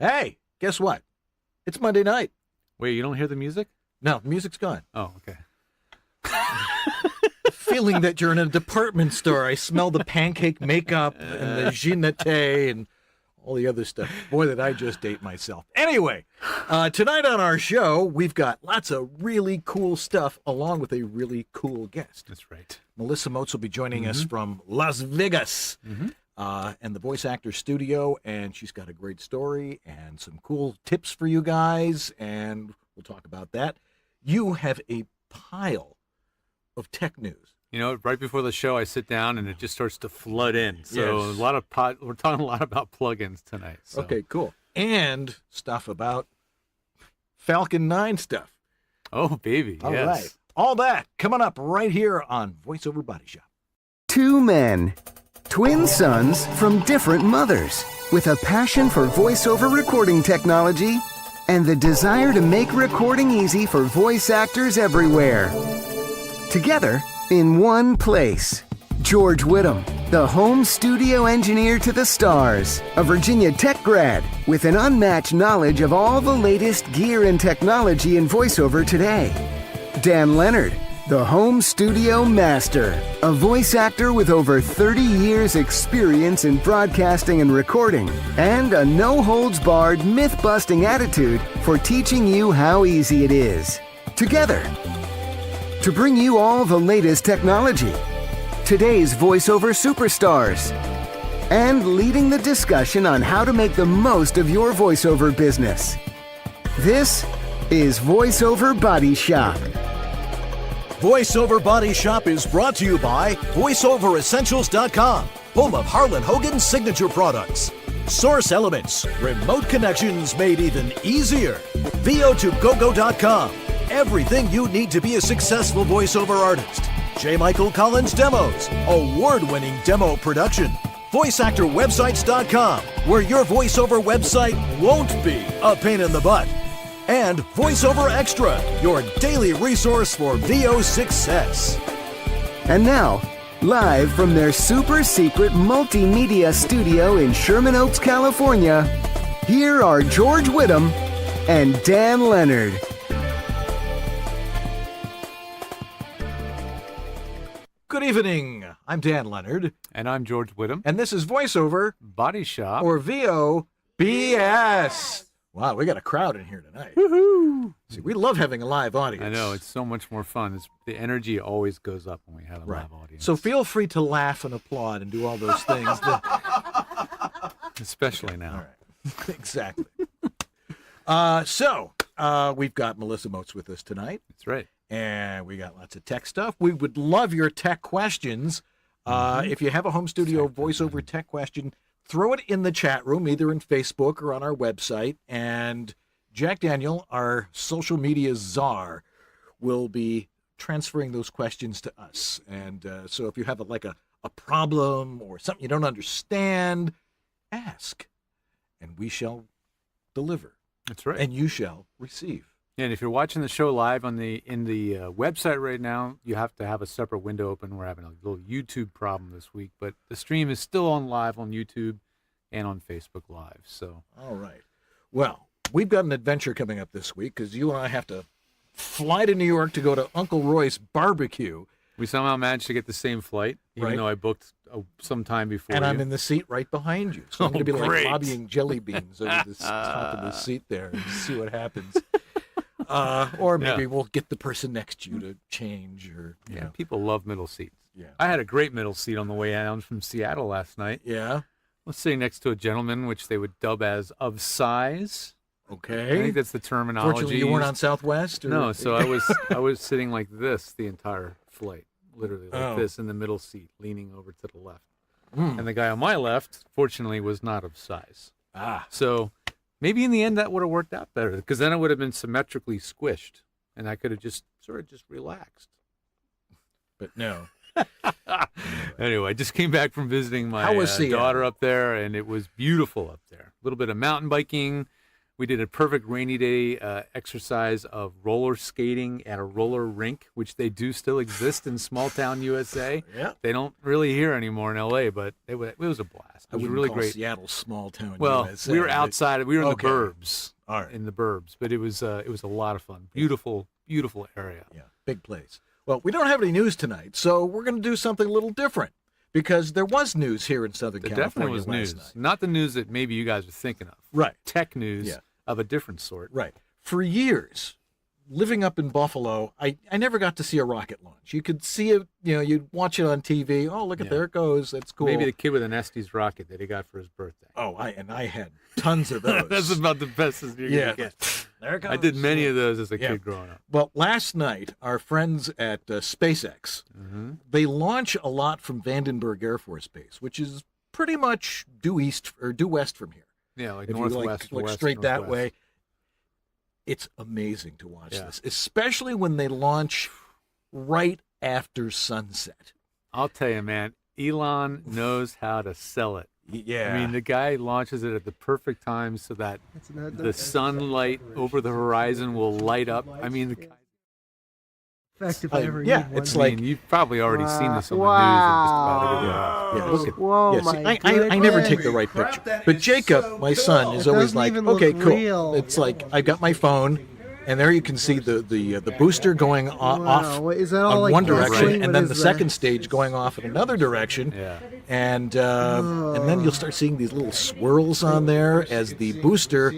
Hey, guess what? It's Monday night. Wait, you don't hear the music? No, the music's gone. Oh, okay. Feeling that you're in a department store. I smell the pancake makeup and the ginete and all the other stuff. Boy, did I just date myself. Anyway, tonight on our show, we've got lots of really cool stuff along with a really cool guest. That's right. Melissa Moats will be joining us from Las Vegas and the Voice Actor Studio, and she's got a great story and some cool tips for you guys, and we'll talk about that. You have a pile of tech news. You know, right before the show, I sit down and it just starts to flood in. So Yes. we're talking a lot about plugins tonight. So. Okay, cool. And stuff about Falcon 9 stuff. Oh, baby. All yes. right. All that coming up right here on VoiceOver Body Shop. Two men, twin sons from different mothers, with a passion for voiceover recording technology and the desire to make recording easy for voice actors everywhere. Together in one place. George Whittam, the home studio engineer to the stars, a Virginia Tech grad with an unmatched knowledge of all the latest gear and technology in voiceover today. Dan Lenard, the home studio master, a voice actor with over 30 years experience in broadcasting and recording, and a no-holds-barred, myth-busting attitude for teaching you how easy it is. Together, to bring you all the latest technology, today's voiceover superstars, and leading the discussion on how to make the most of your voiceover business. This is VoiceOver Body Shop. VoiceOver Body Shop is brought to you by VoiceOverEssentials.com, home of Harlan Hogan's signature products. Source Elements, remote connections made even easier. VO2GoGo.com, everything you need to be a successful voiceover artist. J. Michael Collins Demos, award-winning demo production. VoiceActorWebsites.com, where your voiceover website won't be a pain in the butt. And VoiceOver Extra, your daily resource for VO success. And now, live from their super secret multimedia studio in Sherman Oaks, California, here are George Whittam and Dan Lenard. Good evening. I'm Dan Lenard. And I'm George Whittam. And this is VoiceOver Body Shop. or VO BS. Wow, we got a crowd in here tonight. Woohoo! See, we love having a live audience. I know, it's so much more fun. The energy always goes up when we have a live audience. So feel free to laugh and applaud and do all those things. Especially now. All right. Exactly. We've got Melissa Moats with us tonight. That's right. And we got lots of tech stuff. We would love your tech questions. If you have a home studio voiceover tech question, throw it in the chat room, either in Facebook or on our website. And Jack Daniel, our social media czar, will be transferring those questions to us. And so if you have a problem or something you don't understand, ask, and we shall deliver. That's right. And you shall receive. And if you're watching the show live in the website right now, you have to have a separate window open. We're having a little YouTube problem this week, but the stream is still on live on YouTube and on Facebook Live. So, all right. Well, we've got an adventure coming up this week because you and I have to fly to New York to go to Uncle Roy's barbecue. We somehow managed to get the same flight, even though I booked some time before. And I'm in the seat right behind you. So I'm going to be great. like lobbying jelly beans over the top of the seat there and see what happens. Or maybe we'll get the person next to you to change. Or you know. People love middle seats. Yeah. I had a great middle seat on the way down from Seattle last night. Yeah. I was sitting next to a gentleman, which they would dub as of size. Okay. I think that's the terminology. Fortunately, you weren't on Southwest? Or? No, so I was sitting like this the entire flight, literally like this in the middle seat, leaning over to the left. And the guy on my left, fortunately, was not of size. So maybe in the end that would have worked out better, because then it would have been symmetrically squished, and I could have just relaxed. But no. Anyway, I just came back from visiting my daughter up there, and it was beautiful up there. A little bit of mountain biking. We did a perfect rainy day exercise of roller skating at a roller rink, which they do still exist in small town USA. Yeah. They don't really hear anymore in LA, but it was a blast. It was really great. Seattle small town Well, USA. we were outside. We were in Okay. the burbs. All right. In the burbs, but it was a lot of fun. Beautiful area. Yeah, big place. Well, we don't have any news tonight, so we're going to do something a little different because there was news here in Southern There California definitely was last news. night. Not the news that maybe you guys are thinking of. Right. Tech news Yeah. of a different sort. Right. For years, living up in Buffalo, I never got to see a rocket launch. You could see it, you'd watch it on TV. Oh, look at there it goes. That's cool. Maybe the kid with an Estes rocket that he got for his birthday. Oh, I had tons of those. That's about the best as you're going to get. There it goes. I did many of those as a kid growing up. Well, last night, our friends at SpaceX, they launch a lot from Vandenberg Air Force Base, which is pretty much due west from here. Yeah, like If northwest, you look west, straight that northwest. way, it's amazing to watch this, especially when they launch right after sunset. I'll tell you, man, Elon knows how to sell it. Yeah. I mean, the guy launches it at the perfect time so that the sunlight over the horizon will light up. I mean, the guy. If I ever yeah, need one. it's like you've probably already seen this on the Wow. news and just about everywhere. yeah, look at Whoa, yeah, see, my I never goodness. take the right picture. But Jacob, my son, is It always doesn't like, even look okay, cool. real. It's like I got my phone, and there you can see the booster going off Wow, is that all on like one gasoline? direction, What and then is the that? second stage going off in another direction. Yeah. And then you'll start seeing these little swirls on there as the booster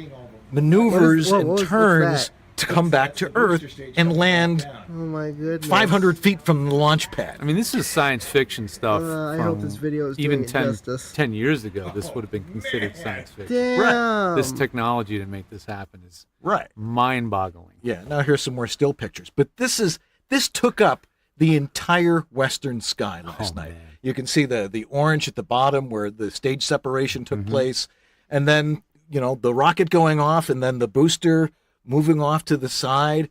maneuvers and what's turns that? to come back to Earth and land Oh my goodness. 500 feet from the launch pad. I mean, this is science fiction stuff. I hope this video is even doing it 10, justice. 10 years ago. This would have been considered science fiction. Damn. This technology to make this happen is Right. mind-boggling. Yeah, now here's some more still pictures. But this took up the entire western sky last night. Man. You can see the orange at the bottom where the stage separation Mm-hmm. took place, and then the rocket going off, and then the booster moving off to the side.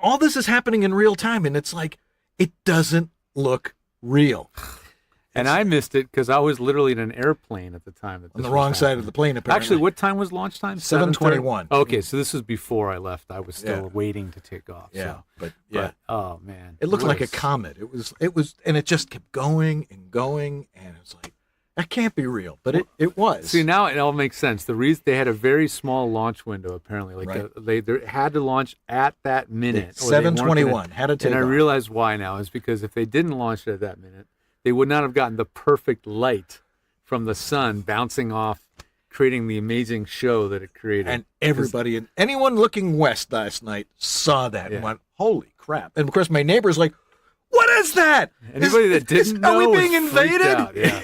All this is happening in real time, and it's like it doesn't look real. And I missed it because I was literally in an airplane at the time. That On this the was wrong side happening. of the plane, apparently. Actually, what time was launch time? 7:21. Okay, so this was before I left. I was still Yeah. waiting to take off. Yeah, so. but Oh man, it looked like a was- comet. It was, and it just kept going and going, and it's like that can't be real, but it was. See, now it all makes sense. The reason they had a very small launch window, apparently, like Right. they had to launch at that minute. or they weren't 7:21 gonna- had to take And I off. realized why now is because if they didn't launch it at that minute, they would not have gotten the perfect light from the sun bouncing off, creating the amazing show that it created. And everybody and anyone looking west last night saw that and Yeah. went, "Holy crap!" And of course, my neighbor's like, "What is that? Anybody that didn't know are we was being freaked invaded?" out, yeah.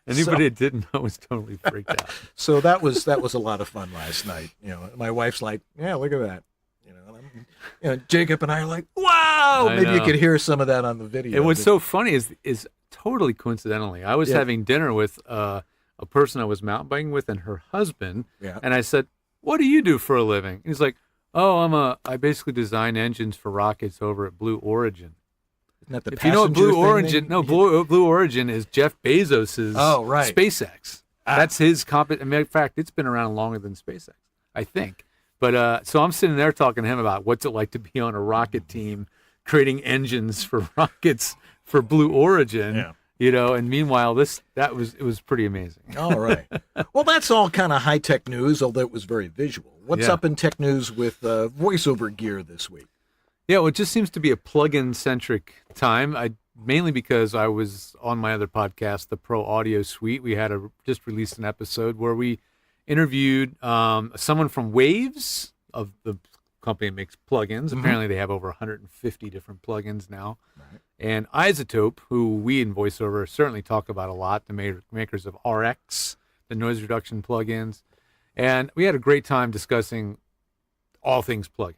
Anybody that didn't know was totally freaked out. So that was a lot of fun last night. My wife's like, "Yeah, look at that." And Jacob and I are like, "Wow!" I Maybe you know. could hear some of that on the video. And what's but- so funny is totally coincidentally, I was Yeah. having dinner with a person I was mountain biking with and her husband, Yeah. and I said, "What do you do for a living?" He's like, "Oh, I basically design engines for rockets over at Blue Origin." Isn't that the If you know what passenger Blue thing Origin, they- no, Blue Origin is Jeff Bezos's Oh, right. SpaceX. That's his matter of fact, it's been around longer than SpaceX, I think. But so I'm sitting there talking to him about what's it like to be on a rocket team creating engines for rockets for Blue Origin, Yeah. and meanwhile it was pretty amazing. All right. Well, that's all kind of high-tech news, although it was very visual. What's Yeah. up in tech news with voiceover gear this week? Yeah, well, it just seems to be a plug-in centric time. Mainly because I was on my other podcast, the Pro Audio Suite. We had just released an episode where we interviewed someone from Waves, of the company that makes plugins. Apparently, they have over 150 different plugins now. Right. And Isotope, who we in VoiceOver certainly talk about a lot, the makers of RX, the noise reduction plugins. And we had a great time discussing all things plugin.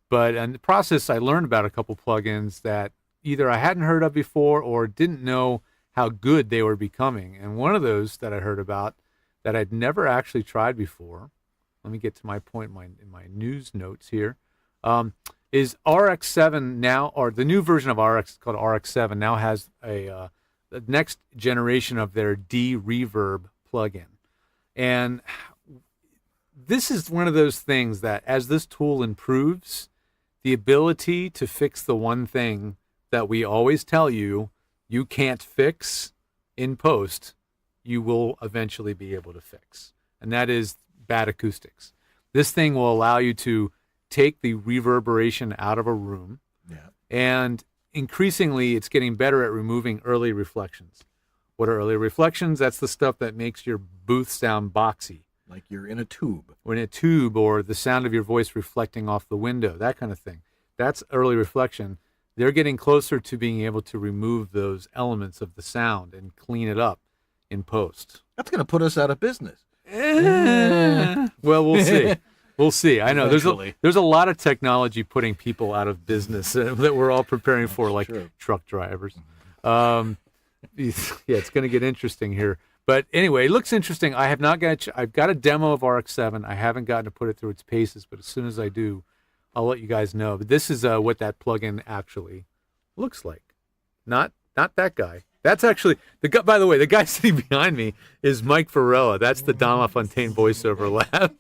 But in the process, I learned about a couple plugins that either I hadn't heard of before or didn't know how good they were becoming. And one of those that I heard about that I'd never actually tried before, let me get to my point in my news notes here, is RX7 now, or the new version of RX called RX7 now has the next generation of their D-Reverb plugin. And this is one of those things that as this tool improves, the ability to fix the one thing that we always tell you can't fix in post, you will eventually be able to fix. And that is bad acoustics. This thing will allow you to take the reverberation out of a room. Yeah. And increasingly, it's getting better at removing early reflections. What are early reflections? That's the stuff that makes your booth sound boxy. Like you're in a tube. Or in a tube, or the sound of your voice reflecting off the window, that kind of thing. That's early reflection. They're getting closer to being able to remove those elements of the sound and clean it up in post. That's going to put us out of business. Well, we'll see. We'll see. I know Eventually. there's a lot of technology putting people out of business that we're all preparing for, like true. truck drivers. Yeah, it's going to get interesting here. But anyway, it looks interesting. I've got a demo of RX-7. I haven't gotten to put it through its paces, but as soon as I do, I'll let you guys know. But this is what that plugin actually looks like. Not that guy. That's actually the guy. By the way, the guy sitting behind me is Mike Varela. That's the Don LaFontaine voiceover lab.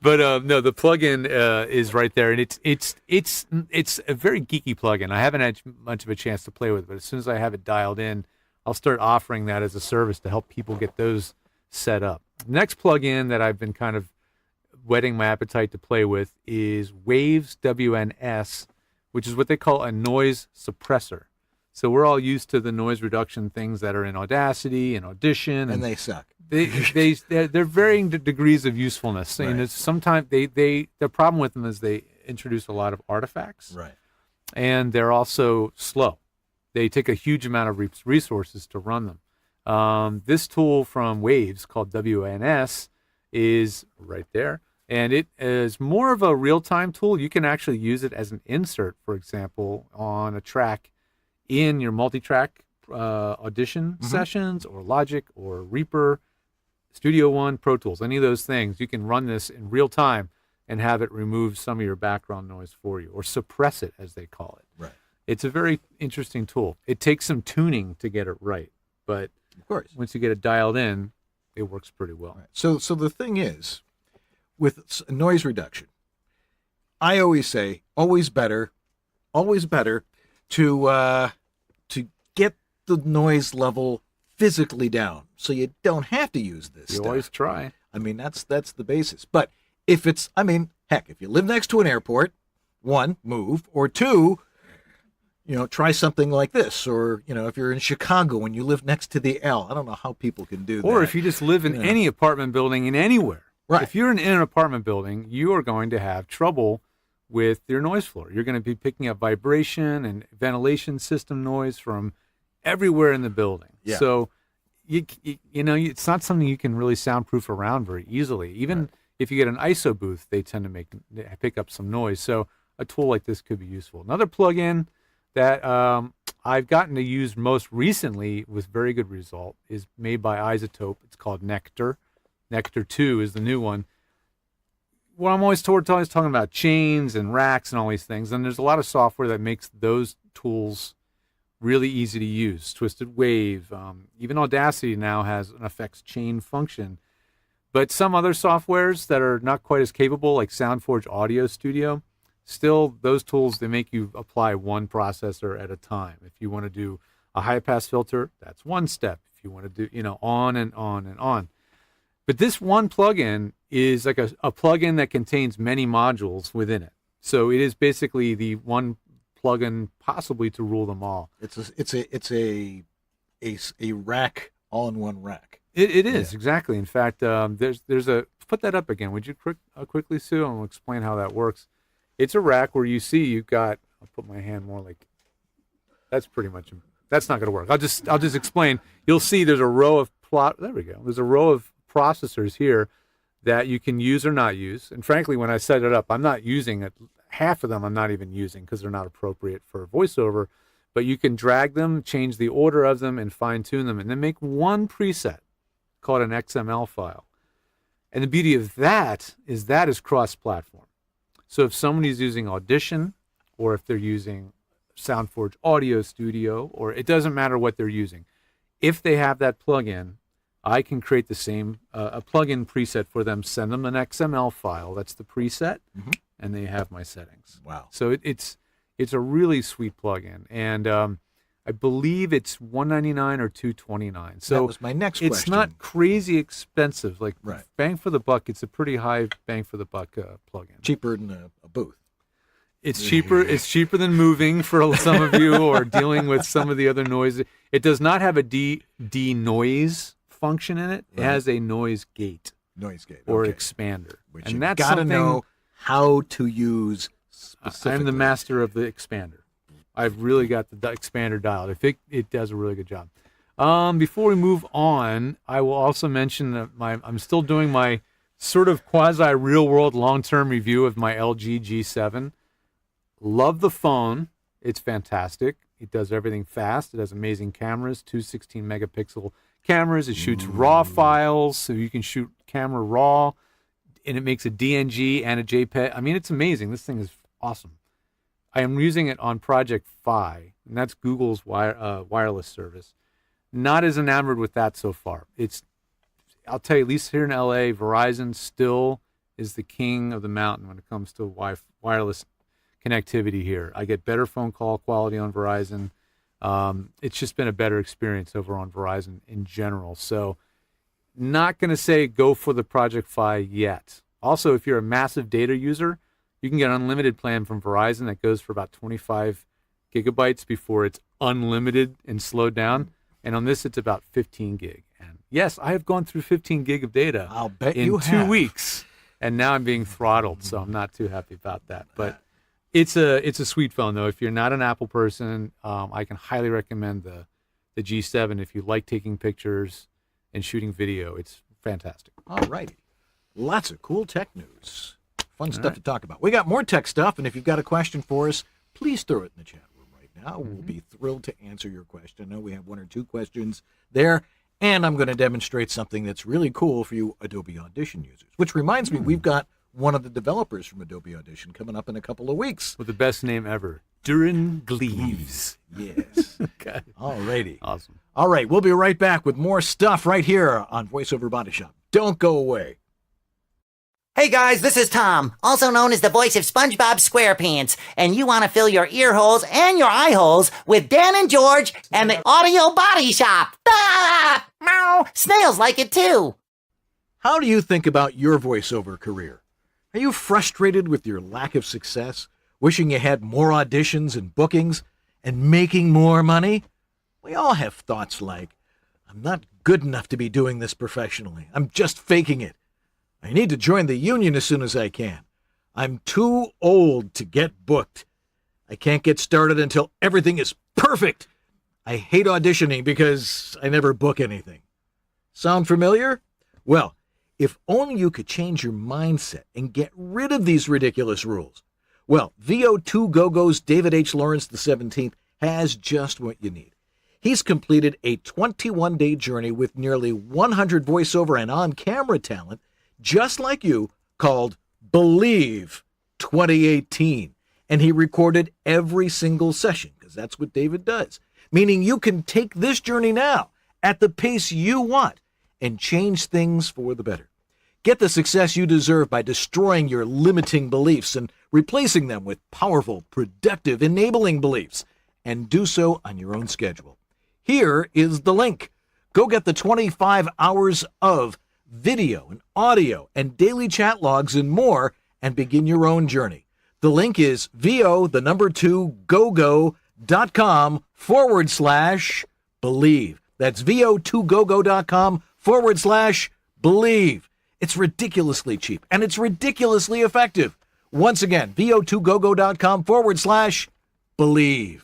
But no, the plugin is right there, and it's a very geeky plugin. I haven't had much of a chance to play with it, but as soon as I have it dialed in, I'll start offering that as a service to help people get those set up. The next plugin that I've been kind of whetting my appetite to play with is Waves WNS, which is what they call a noise suppressor. So we're all used to the noise reduction things that are in Audacity and Audition, And they suck. They're varying degrees of usefulness. Right. And sometimes the problem with them is they introduce a lot of artifacts, Right. and they're also slow. They take a huge amount of resources to run them. This tool from Waves called WNS is right there, and it is more of a real-time tool. You can actually use it as an insert, for example, on a track in your multi-track Audition sessions, or Logic, or Reaper, Studio One, Pro Tools, any of those things. You can run this in real time and have it remove some of your background noise for you, or suppress it, as they call it. Right. It's a very interesting tool. It takes some tuning to get it right, but Of course. once you get it dialed in, it works pretty well. Right. So the thing is, with noise reduction, I always say, always better to get the noise level physically down, so you don't have to use this You stuff. always try. I mean, that's the basis. But if it's, I mean, heck, if you live next to an airport, one, move, or two, try something like this. Or, if you're in Chicago and you live next to the L, I don't know how people can do that. Or if you just live in any apartment building in anywhere. Right. If you're in an apartment building, you are going to have trouble with your noise floor. You're going to be picking up vibration and ventilation system noise from everywhere in the building. Yeah. So, it's not something you can really soundproof around very easily. Even if you get an ISO booth, they tend to pick up some noise. So a tool like this could be useful. Another plugin that I've gotten to use most recently with very good result is made by Isotope. It's called Nectar. Nectar 2 is the new one. Well, I'm always talking about chains and racks and all these things, and there's a lot of software that makes those tools really easy to use. Twisted Wave, even Audacity now has an effects chain function. But some other softwares that are not quite as capable, like SoundForge Audio Studio, still those tools, they make you apply one processor at a time. If you want to do a high-pass filter, that's one step. If you want to do, on and on and on. But this one plugin is like a plugin that contains many modules within it. So it is basically the one plugin possibly to rule them all. It's a rack, all-in-one rack. It is, exactly. In fact, there's a, put that up again. Would you quickly, Sue? I'll explain how that works. It's a rack where you've got, I'll put my hand more like, that's not going to work. I'll just explain. You'll see there's a row of there we go. There's a row of processors here that you can use or not use. And frankly, when I set it up, I'm not using it. Half of them I'm not even using because they're not appropriate for voiceover. But you can drag them, change the order of them, and fine-tune them, and then make one preset called an XML file. And the beauty of that is cross-platform. So if somebody's using Audition, or if they're using SoundForge Audio Studio, or it doesn't matter what they're using, if they have that plugin, I can create the same a plugin preset for them, send them an XML file. That's the preset, and they have my settings. Wow. So it's a really sweet plugin, and I believe it's $199 or $229. So that was my next question. It's not crazy expensive. Like right. Bang for the buck, it's a pretty high bang for the buck plugin. Cheaper than a booth. It's cheaper. It's cheaper than moving for some of you, or dealing with some of the other noise. It does not have a de-noise function in it. It has a noise gate. Or expander. Which and you that's gotta something know how to use specifically. I'm the master of the expander. I've really got the expander dialed. I think it does a really good job. Before we move on, I will also mention that I'm still doing my sort of quasi real world long-term review of my LG G7. Love the phone. It's fantastic. It does everything fast. It has amazing cameras, 2 16-megapixel cameras. It shoots raw files, so you can shoot camera raw, and it makes a DNG and a JPEG. I mean, it's amazing. This thing is awesome. I am using it on Project Fi, and that's Google's wireless service. Not as enamored with that so far. I'll tell you, at least here in LA, Verizon still is the king of the mountain when it comes to wireless connectivity here. I get better phone call quality on Verizon. It's just been a better experience over on Verizon in general. So not going to say go for the Project Fi yet. Also, if you're a massive data user, you can get an unlimited plan from Verizon that goes for about 25 gigabytes before it's unlimited and slowed down. And on this, it's about 15 gig. And yes, I have gone through 15 gig of data I'll bet in you 2 have. weeks. And now I'm being throttled, so I'm not too happy about that. But it's a sweet phone, though. If you're not an Apple person, I can highly recommend the G7 if you like taking pictures and shooting video. It's fantastic. All righty. Lots of cool tech news. Fun stuff to talk about. We got more tech stuff, and if you've got a question for us, please throw it in the chat room right now. We'll be thrilled to answer your question. I know we have 1 or 2 questions there, and I'm going to demonstrate something that's really cool for you Adobe Audition users, which reminds me, we've got one of the developers from Adobe Audition coming up in a couple of weeks. With the best name ever, Duran Gleaves. Yes. Okay. All righty. Awesome. All right, we'll be right back with more stuff right here on VoiceOver Body Shop. Don't go away. Hey guys, this is Tom, also known as the voice of SpongeBob SquarePants, and you want to fill your ear holes and your eye holes with Dan and George and the Audio Body Shop. Ah! Meow! Snails like it too. How do you think about your voiceover career? Are you frustrated with your lack of success, wishing you had more auditions and bookings, and making more money? We all have thoughts like, I'm not good enough to be doing this professionally. I'm just faking it. I need to join the union as soon as I can. I'm too old to get booked. I can't get started until everything is perfect. I hate auditioning because I never book anything. Sound familiar? Well, if only you could change your mindset and get rid of these ridiculous rules. Well, VO2 Go-Go's David H. Lawrence XVII has just what you need. He's completed a 21-day journey with nearly 100 voiceover and on-camera talent, just like you, called Believe 2018. And he recorded every single session, because that's what David does. Meaning you can take this journey now, at the pace you want, and change things for the better. Get the success you deserve by destroying your limiting beliefs and replacing them with powerful, productive, enabling beliefs, and do so on your own schedule. Here is the link. Go get the 25 hours of video and audio and daily chat logs and more, and begin your own journey. The link is vo2gogo.com/believe. That's vo2gogo.com/believe. It's ridiculously cheap and it's ridiculously effective. Once again, vo2gogo.com/believe.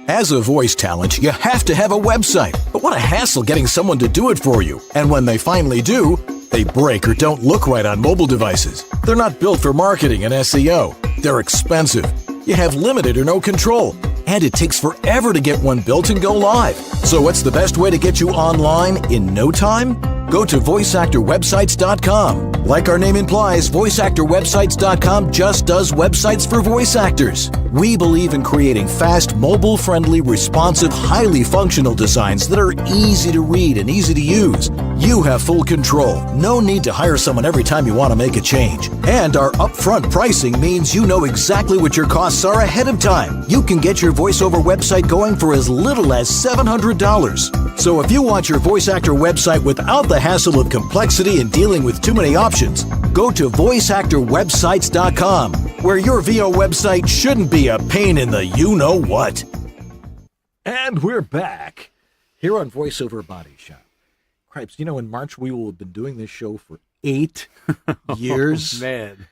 As a voice talent, you have to have a website. But what a hassle getting someone to do it for you. And when they finally do, they break or don't look right on mobile devices. They're not built for marketing and SEO. They're expensive. You have limited or no control. And it takes forever to get one built and go live. So what's the best way to get you online in no time? Go to voiceactorwebsites.com. Like our name implies, voiceactorwebsites.com just does websites for voice actors. We believe in creating fast, mobile-friendly, responsive, highly functional designs that are easy to read and easy to use. You have full control. No need to hire someone every time you want to make a change. And our upfront pricing means you know exactly what your costs are ahead of time. You can get your voiceover website going for as little as $700. So if you want your voice actor website without the hassle of complexity and dealing with too many options, go to voiceactorwebsites.com, where your VO website shouldn't be a pain in the you-know-what. And we're back here on VoiceOver Body Shop. Cripes, you know, in March we will have been doing this show for 8 years. Oh, man.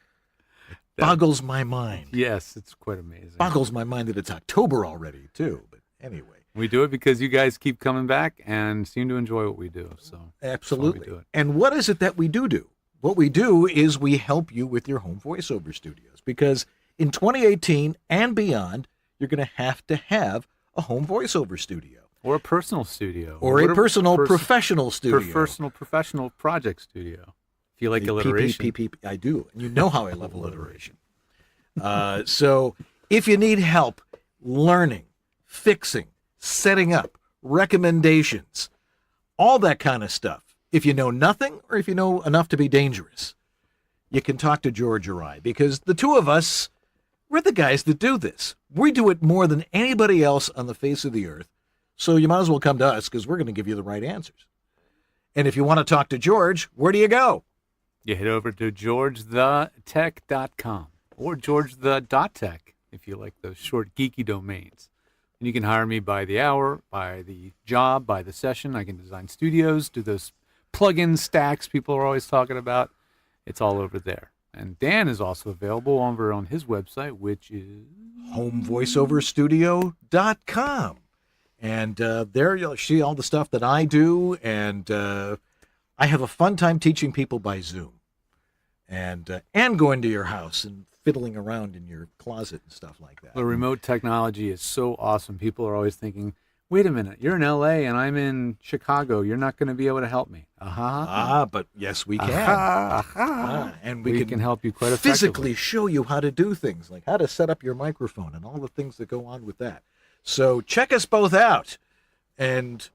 Boggles my mind. Yes, it's quite amazing. Boggles my mind that it's October already, too. But anyway. We do it because you guys keep coming back and seem to enjoy what we do. So absolutely. We do it. And what is it that we do? What we do is we help you with your home voiceover studios, because in 2018 and beyond, you're going to have a home voiceover studio. Or a personal studio. Or a personal professional studio. Personal professional project studio. If you like alliteration. I do. And you know how I love alliteration. So if you need help learning, fixing, setting up, recommendations, all that kind of stuff, if you know nothing or if you know enough to be dangerous, you can talk to George or I, because the two of us, we're the guys that do this. We do it more than anybody else on the face of the earth, so you might as well come to us because we're going to give you the right answers. And if you want to talk to George, where do you go? You head over to georgethetech.com or georgethe.tech if you like those short geeky domains. And you can hire me by the hour, by the job, by the session. I can design studios, do those plug-in stacks people are always talking about. It's all over there. And Dan is also available over on his website, which is homevoiceoverstudio.com. And there you'll see all the stuff that I do. And I have a fun time teaching people by Zoom. And going to your house and fiddling around in your closet and stuff like that. The remote technology is so awesome. People are always thinking, wait a minute, you're in LA and I'm in Chicago. You're not going to be able to help me. But yes, we can. And we can help you quite effectively. Physically show you how to do things, like how to set up your microphone and all the things that go on with that. So check us both out. And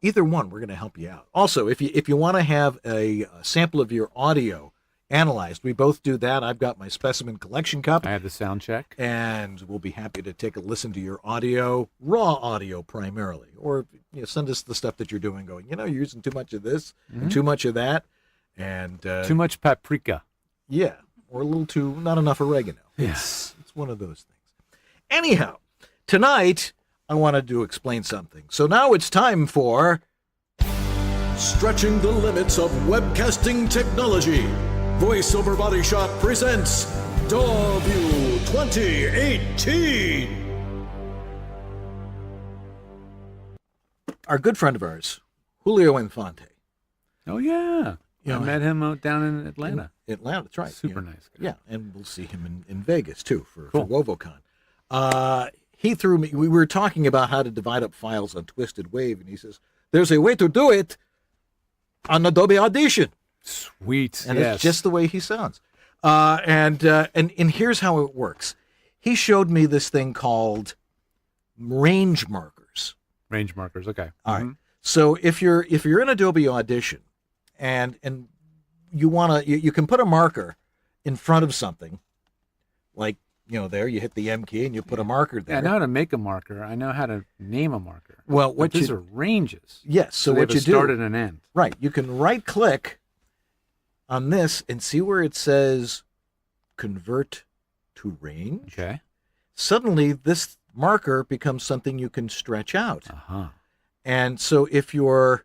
either one, we're going to help you out. Also, if you want to have a sample of your audio analyzed, we both do that. I've got my specimen collection cup. I have the sound check. And we'll be happy to take a listen to your audio, raw audio primarily. Or send us the stuff that you're doing going, you're using too much of this and too much of that. And too much paprika. Yeah. Or not enough oregano. Yes. It's one of those things. Anyhow, tonight I wanted to explain something. So now it's time for Stretching the Limits of Webcasting Technology. VoiceOver Body Shop presents DawView 2018. Our good friend of ours, Julio Infante. Oh, yeah. I met him down in Atlanta. Atlanta, that's right. Super nice guy. Yeah, and we'll see him in Vegas, too, for WovoCon. He threw me, we were talking about how to divide up files on Twisted Wave, and he says, there's a way to do it on Adobe Audition. Sweet. And it's just the way he sounds. And here's how it works. He showed me this thing called range markers. Range markers, okay. All right. So if you're in Adobe Audition and you you can put a marker in front of something, like there you hit the M key and you put a marker there. Yeah, I know how to make a marker. I know how to name a marker. Well, these are ranges. Yes. So what you do, start and an end. Right. You can right click on this and see where it says convert to range. Okay. Suddenly this marker becomes something you can stretch out. And so if you're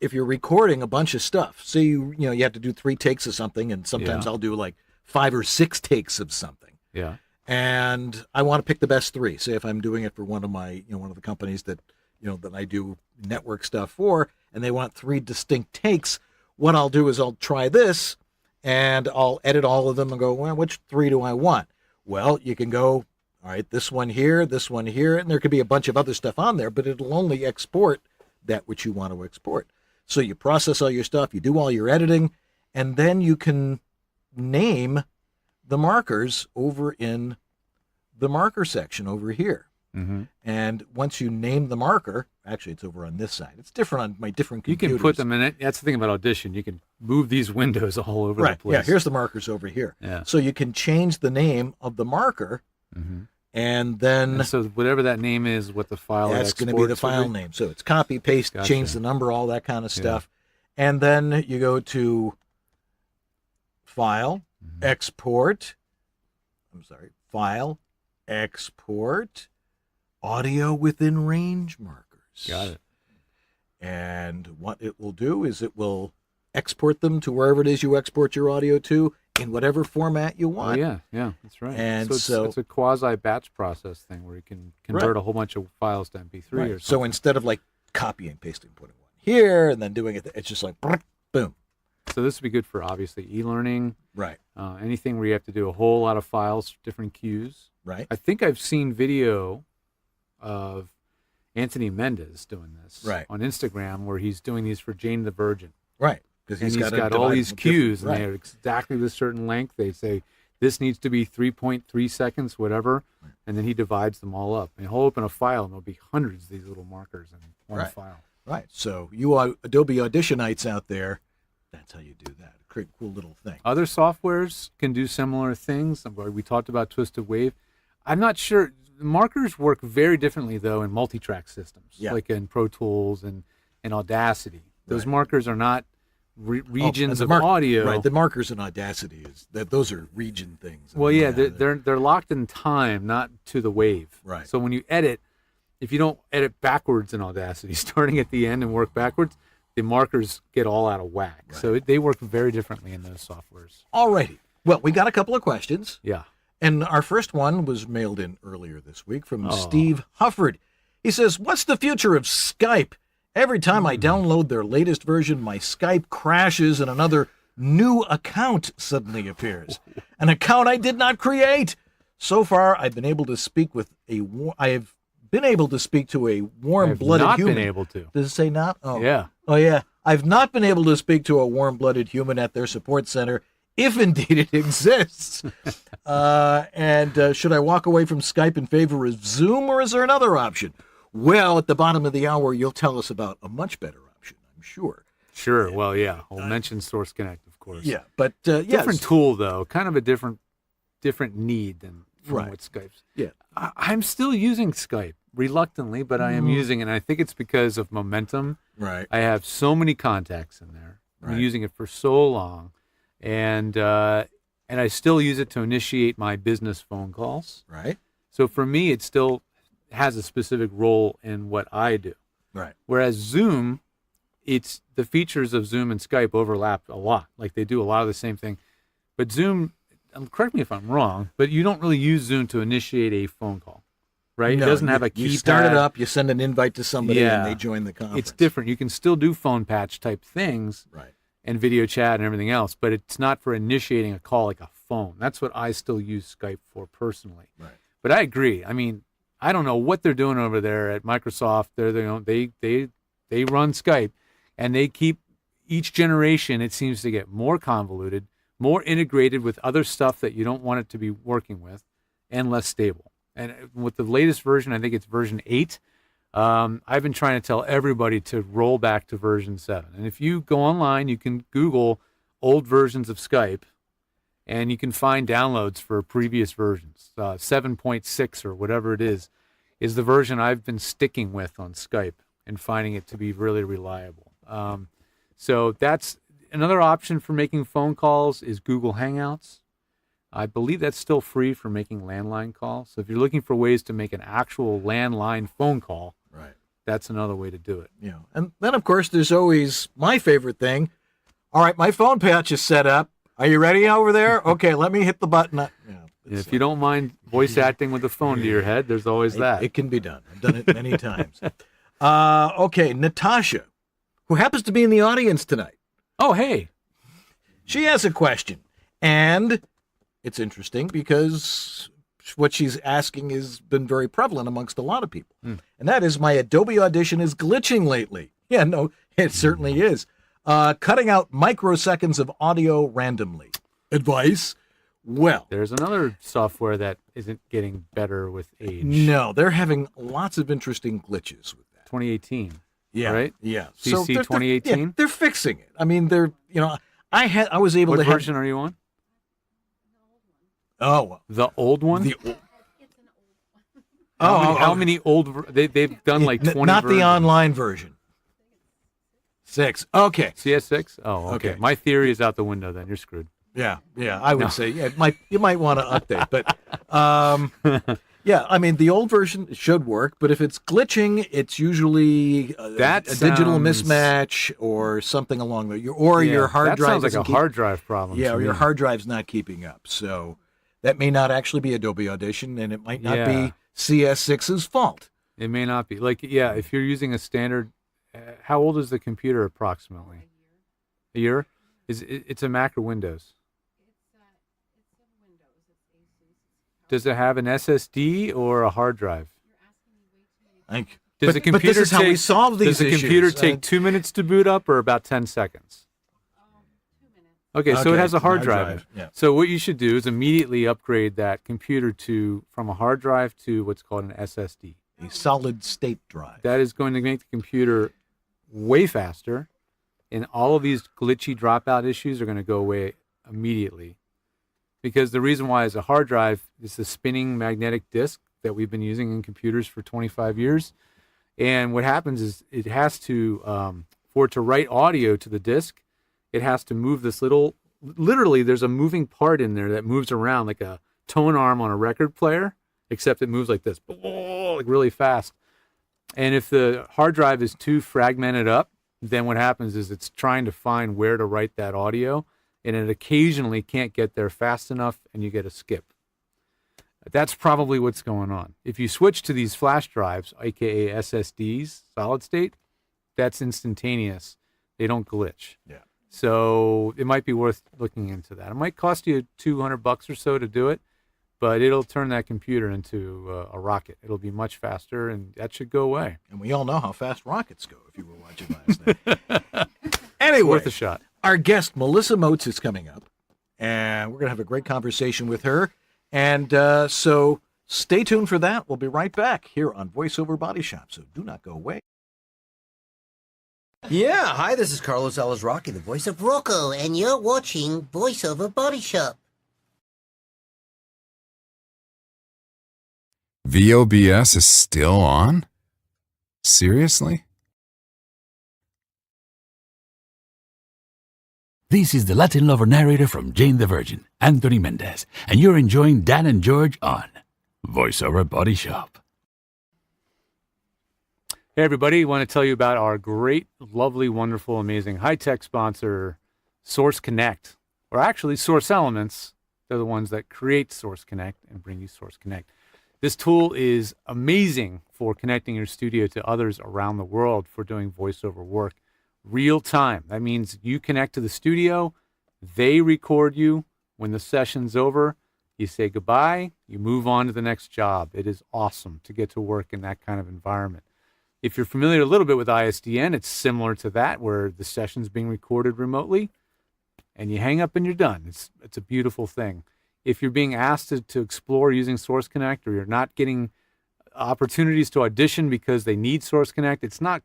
recording a bunch of stuff, say you have to do 3 takes of something, and sometimes I'll do like 5 or 6 takes of something. Yeah. And I want to pick the best 3. Say if I'm doing it for one of my, one of the companies that, that I do network stuff for, and they want 3 distinct takes, what I'll do is I'll try this and I'll edit all of them and go, well, which 3 do I want? Well, you can go, all right, this one here, and there could be a bunch of other stuff on there, but it'll only export that which you want to export. So you process all your stuff, you do all your editing, and then you can name the markers over in the marker section over here. Mm-hmm. And once you name the marker, actually it's over on this side. It's different on my different computers. You can put them in it. That's the thing about Audition. You can move these windows all over the place. Yeah, here's the markers over here. Yeah. So you can change the name of the marker, and then and so whatever that name is, what the file that's going to be the file name. So it's copy, paste, change the number, all that kind of stuff. And then you go to File, Export. File, Export, Audio within range markers. Got it. And what it will do is it will export them to wherever it is you export your audio to in whatever format you want. Oh, yeah, that's right. And it's a quasi-batch process thing where you can convert a whole bunch of files to MP3 or something. So instead of like copying, pasting, putting one here and then doing it, it's just like boom. So this would be good for obviously e-learning. Right. Anything where you have to do a whole lot of files, different cues. Right. I think I've seen video of Anthony Mendez doing this on Instagram where he's doing these for Jane the Virgin. Right. Because he's got all these cues and they're exactly the certain length. They say this needs to be 3.3 seconds, whatever. Right. And then he divides them all up. And he'll open a file and there'll be hundreds of these little markers in one file. Right. So you Adobe Auditionites out there, that's how you do that. A cool little thing. Other softwares can do similar things. We talked about Twisted Wave. I'm not sure. Markers work very differently, though, in multi-track systems, like in Pro Tools and Audacity. Those markers are not regions of audio. Right, the markers in Audacity those are region things. Well, yeah, they're locked in time, not to the wave. Right. So when you edit, if you don't edit backwards in Audacity, starting at the end and work backwards, the markers get all out of whack. Right. So they work very differently in those softwares. All righty. Well, we got a couple of questions. Yeah. And our first one was mailed in earlier this week from Steve Hufford. He says, what's the future of Skype? Every time I download their latest version, my Skype crashes and another new account suddenly appears. An account I did not create. So far, I've been able to speak to a warm-blooded human. Been able to. Does it say not? Oh. Yeah. Oh, yeah. I've not been able to speak to a warm-blooded human at their support center, if indeed it exists. And should I walk away from Skype in favor of Zoom, or is there another option? Well, at the bottom of the hour, you'll tell us about a much better option, I'm sure. Sure. Well, yeah. We'll mention Source Connect, of course. Yeah, but different tool though, kind of a different need than right. what Skype's. Yeah, I'm still using Skype reluctantly, but I am using it. And I think it's because of momentum. Right. I have so many contacts in there. I'm using it for so long, and I still use it to initiate my business phone calls. Right. So for me, it still has a specific role in what I do. Right. Whereas Zoom, it's the features of Zoom and Skype overlap a lot. Like they do a lot of the same thing. But Zoom, correct me if I'm wrong, but you don't really use Zoom to initiate a phone call, right? No, it doesn't have a keypad. You start it up, you send an invite to somebody, and they join the conference. It's different. You can still do phone patch type things, right, and video chat and everything else, but it's not for initiating a call like a phone. That's what I still use Skype for personally. Right. But I agree. I mean, I don't know what they're doing over there at Microsoft. They run Skype, and they keep each generation. It seems to get more convoluted, more integrated with other stuff that you don't want it to be working with, and less stable. And with the latest version, I think it's version 8. I've been trying to tell everybody to roll back to version 7. And if you go online, you can Google old versions of Skype, and you can find downloads for previous versions. 7.6 or whatever it is the version I've been sticking with on Skype and finding it to be really reliable. So that's another option for making phone calls is Google Hangouts. I believe that's still free for making landline calls. So if you're looking for ways to make an actual landline phone call, right, that's another way to do it. Yeah. And then, of course, there's always my favorite thing. All right, my phone patch is set up. Are you ready over there? Okay, let me hit the button. If you don't mind voice acting with the phone to your head, there's always that. It can be done. I've done it many times. Okay, Natasha, who happens to be in the audience tonight. Oh, hey. She has a question. And it's interesting because what she's asking has been very prevalent amongst a lot of people. And that is, my Adobe Audition is glitching lately. Yeah, no, it certainly is. Cutting out microseconds of audio randomly. Advice? Well, there's another software that isn't getting better with age. No, they're having lots of interesting glitches with that. 2018. Yeah, right? Yeah. CC 2018. Yeah, they're fixing it. I mean, I was able What to. What version are you on? Oh, the old one. How many old? They've done like 20. Not versions. the online version. 6. Okay. CS6. Oh, okay. My theory is out the window. Then you're screwed. Yeah. I would say you might want to update, but yeah. I mean, the old version should work, but if it's glitching, it's usually a digital mismatch or something along the your hard drive. That sounds like a hard drive problem. Yeah, or your hard drive's not keeping up. So that may not actually be Adobe Audition, and it might not be CS6's fault. It may not be. If you're using a standard, how old is the computer approximately? A year? It's a Mac or Windows? Does it have an SSD or a hard drive? Does the computer take 2 minutes to boot up or about 10 seconds? 2 minutes. Okay, so it has a hard drive. Yeah. So what you should do is immediately upgrade that computer from a hard drive to what's called an SSD. A solid state drive. That is going to make the computer way faster, and all of these glitchy dropout issues are going to go away immediately. Because the reason why is a hard drive is the spinning magnetic disk that we've been using in computers for 25 years. And what happens is it has to, for it to write audio to the disk, it has to move this literally there's a moving part in there that moves around like a tone arm on a record player, except it moves like this, like really fast. And if the hard drive is too fragmented up, then what happens is it's trying to find where to write that audio, and it occasionally can't get there fast enough, and you get a skip. That's probably what's going on. If you switch to these flash drives, aka SSDs, solid state, that's instantaneous. They don't glitch. Yeah. So it might be worth looking into that. It might cost you $200 or so to do it, but it'll turn that computer into a rocket. It'll be much faster, and that should go away. And we all know how fast rockets go if you were watching last night. Anyway, worth a shot. Our guest, Melissa Moats, is coming up, and we're going to have a great conversation with her. And so stay tuned for that. We'll be right back here on VoiceOver Body Shop, so do not go away. Yeah, hi, this is Carlos Alazraqui, the voice of Rocco, and you're watching VoiceOver Body Shop. VOBS is still on? Seriously? This is the Latin lover narrator from Jane the Virgin, Anthony Mendez, and you're enjoying Dan and George on VoiceOver Body Shop. Hey, everybody. I want to tell you about our great, lovely, wonderful, amazing, high-tech sponsor, Source Connect, or actually Source Elements. They're the ones that create Source Connect and bring you Source Connect. This tool is amazing for connecting your studio to others around the world for doing voiceover work. Real time. That means you connect to the studio, they record you. When the session's over, you say goodbye, you move on to the next job. It is awesome to get to work in that kind of environment. If you're familiar a little bit with ISDN, it's similar to that, where the session's being recorded remotely and you hang up and you're done. It's a beautiful thing. If you're being asked to explore using Source Connect, or you're not getting opportunities to audition because they need Source Connect, it's not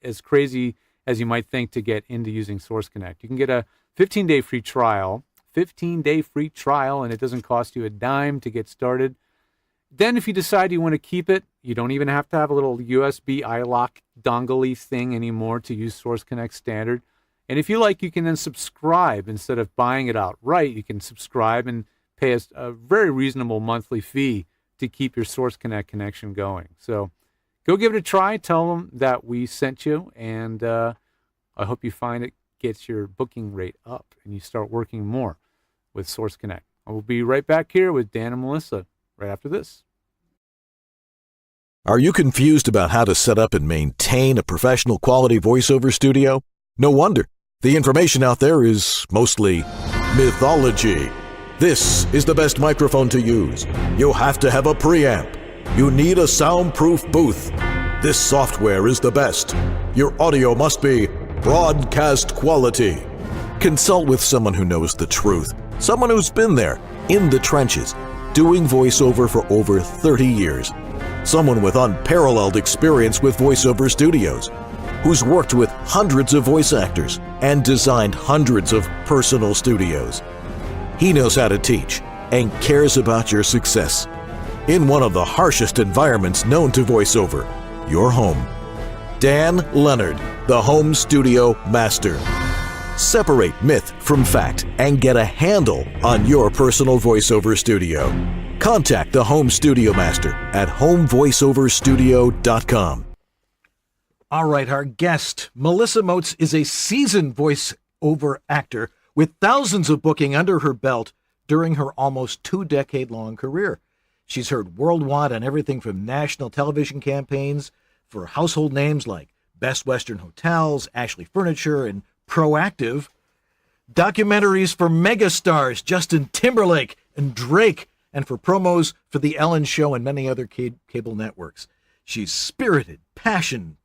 as crazy as you might think to get into using Source Connect. You can get a 15-day free trial, and it doesn't cost you a dime to get started. Then if you decide you want to keep it, you don't even have to have a little USB iLock dongle-y thing anymore to use Source Connect standard. And if you like, you can then subscribe. Instead of buying it outright, you can subscribe and pay a very reasonable monthly fee to keep your Source Connect connection going. So go give it a try. Tell them that we sent you, and I hope you find it gets your booking rate up and you start working more with Source Connect. I will be right back here with Dan and Melissa right after this. Are you confused about how to set up and maintain a professional quality voiceover studio? No wonder. The information out there is mostly mythology. This is the best microphone to use. You have to have a preamp. You need a soundproof booth. This software is the best. Your audio must be broadcast quality. Consult with someone who knows the truth, someone who's been there, in the trenches, doing voiceover for over 30 years. Someone with unparalleled experience with voiceover studios, who's worked with hundreds of voice actors and designed hundreds of personal studios. He knows how to teach and cares about your success. In one of the harshest environments known to voiceover, your home. Dan Lenard, the Home Studio Master. Separate myth from fact and get a handle on your personal voiceover studio. Contact the Home Studio Master at homevoiceoverstudio.com. All right, our guest, Melissa Moats, is a seasoned voiceover actor with thousands of booking under her belt during her almost 2-decade-long career. She's heard worldwide on everything from national television campaigns for household names like Best Western Hotels, Ashley Furniture, and Proactive, documentaries for megastars Justin Timberlake and Drake, and for promos for The Ellen Show and many other cable networks. She's spirited, passionate,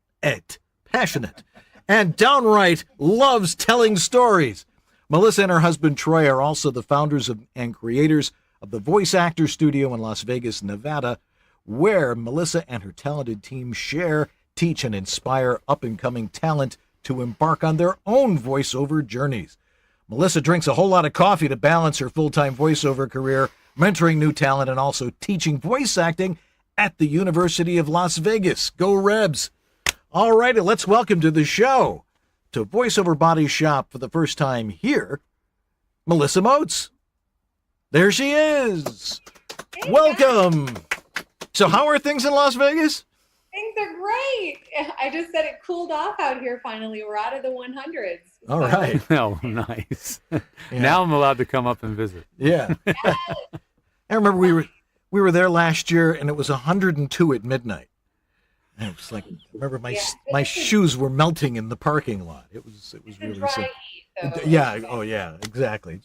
and downright loves telling stories. Melissa and her husband Troy are also the founders and creators of the Voice Actor Studio in Las Vegas, Nevada, where Melissa and her talented team share, teach, and inspire up-and-coming talent to embark on their own voiceover journeys. Melissa drinks a whole lot of coffee to balance her full-time voiceover career, mentoring new talent, and also teaching voice acting at the University of Las Vegas. Go Rebs! All righty, let's welcome to the show, to Voiceover Body Shop for the first time here, Melissa Moats. There she is. Hey, welcome. Guys. So how are things in Las Vegas? Things are great. I just said it cooled off out here finally. We're out of the 100s. All right. Oh, nice. Yeah. Now I'm allowed to come up and visit. Yeah. I remember we were there last year and it was 102 at midnight. And it was like, I remember my shoes were melting in the parking lot. It was really dry heat, yeah. Oh yeah, exactly.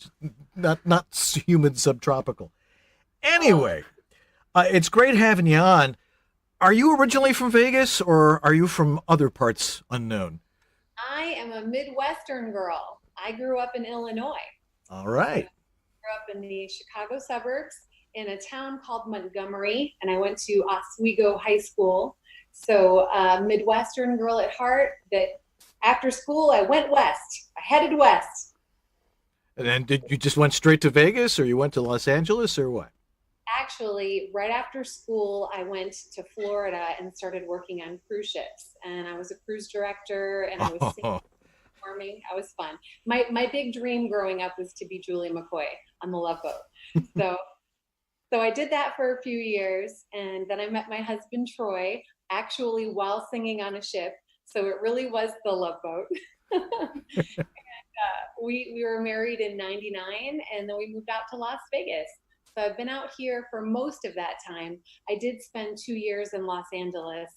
Not humid subtropical. Anyway, it's great having you on. Are you originally from Vegas or are you from other parts unknown? I am a Midwestern girl. I grew up in Illinois. All right. I grew up in the Chicago suburbs in a town called Montgomery, and I went to Oswego High School. So Midwestern girl at heart, that after school I went west. I headed west. And then did you just went straight to Vegas or you went to Los Angeles or what? Actually, right after school, I went to Florida and started working on cruise ships. And I was a cruise director and I was performing. I was fun. My big dream growing up was to be Julie McCoy on the Love Boat. So I did that for a few years. And then I met my husband, Troy, actually while singing on a ship. So it really was the Love Boat. And we were married in '99 and then we moved out to Las Vegas. So I've been out here for most of that time. I did spend 2 years in Los Angeles,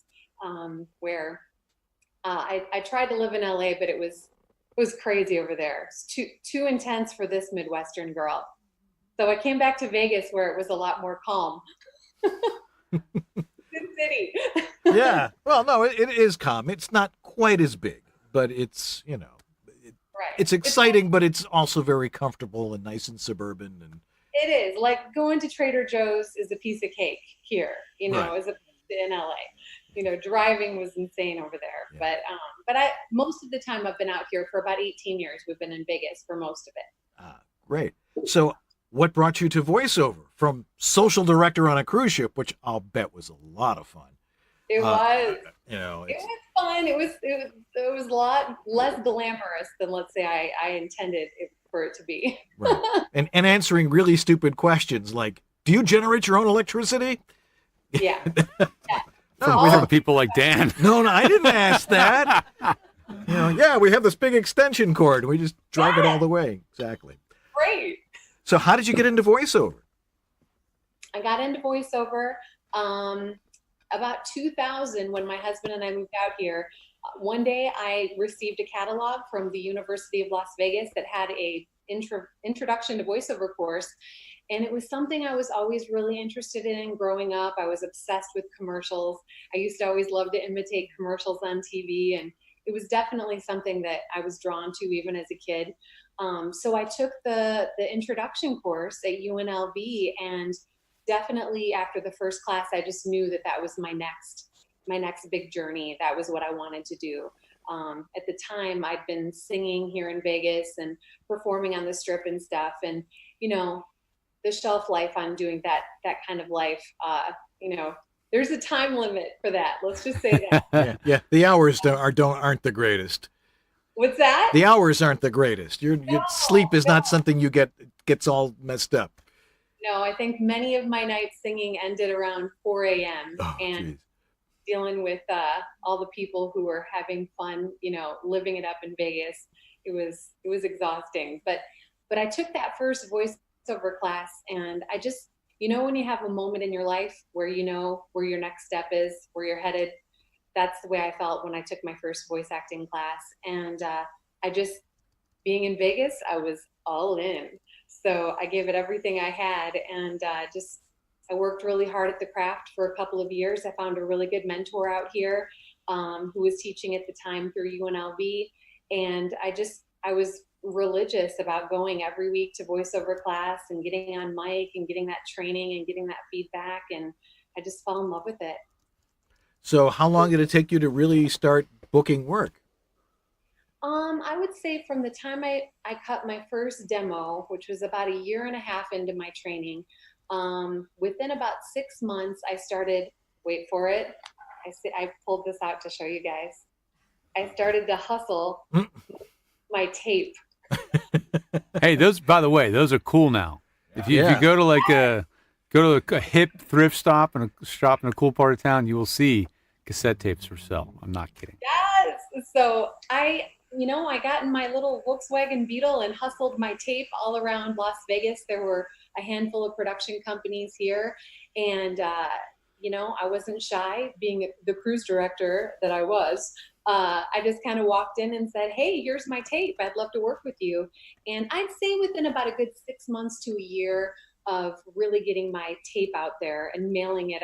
where I tried to live in LA, but it was crazy over there. It's too intense for this Midwestern girl. So I came back to Vegas where it was a lot more calm. Good city. Yeah. Well, no, it is calm. It's not quite as big, but it's, right. It's exciting, but it's also very comfortable and nice and suburban. And it is. Like going to Trader Joe's is a piece of cake here, right. as in LA. Driving was insane over there. Yeah. But most of the time I've been out here for about 18 years. We've been in Vegas for most of it. Great. So what brought you to voiceover from social director on a cruise ship, which I'll bet was a lot of fun? It was. It was fun. It was a lot less glamorous than, let's say, I intended it for it to be. Right. And answering really stupid questions like, do you generate your own electricity? Yeah. We have people like Dan. No, I didn't ask that. Yeah, we have this big extension cord. We just drive it all the way. Exactly. Great. So how did you get into voiceover? I got into voiceover about 2000 when my husband and I moved out here. One day I received a catalog from the University of Las Vegas that had a introduction to voiceover course. And it was something I was always really interested in growing up. I was obsessed with commercials. I used to always love to imitate commercials on TV. it was definitely something that I was drawn to even as a kid. So I took the introduction course at UNLV, and definitely after the first class, I just knew that that was my next big journey. That was what I wanted to do. At the time, I'd been singing here in Vegas and performing on the Strip and stuff. And, you know, the shelf life on doing that kind of life, you know, there's a time limit for that. Let's just say that. Yeah. The hours aren't the greatest. What's that? The hours aren't the greatest. Your sleep is not something you gets all messed up. No, I think many of my nights singing ended around 4 a.m. and geez. Dealing with all the people who were having fun, you know, living it up in Vegas. It was exhausting. But I took that first voiceover class, and I just, you know, when you have a moment in your life where you know where your next step is, where you're headed, that's the way I felt when I took my first voice acting class. And I just, being in Vegas, I was all in. So I gave it everything I had, and I worked really hard at the craft for a couple of years. I found a really good mentor out here who was teaching at the time through UNLV. And I was religious about going every week to voiceover class and getting on mic and getting that training and getting that feedback. And I just fell in love with it. So how long did it take you to really start booking work? I would say from the time I cut my first demo, which was about a year and a half into my training, within about 6 months, I started, wait for it. I pulled this out to show you guys. I started to hustle my tape. Hey, those, by the way, those are cool now. If you go to a hip thrift stop and a shop in a cool part of town, you will see cassette tapes for sale. I'm not kidding. Yes. So I got in my little Volkswagen Beetle and hustled my tape all around Las Vegas. There were a handful of production companies here. And, I wasn't shy, being the cruise director that I was. I just kind of walked in and said, hey, here's my tape. I'd love to work with you. And I'd say within about a good 6 months to a year of really getting my tape out there and mailing it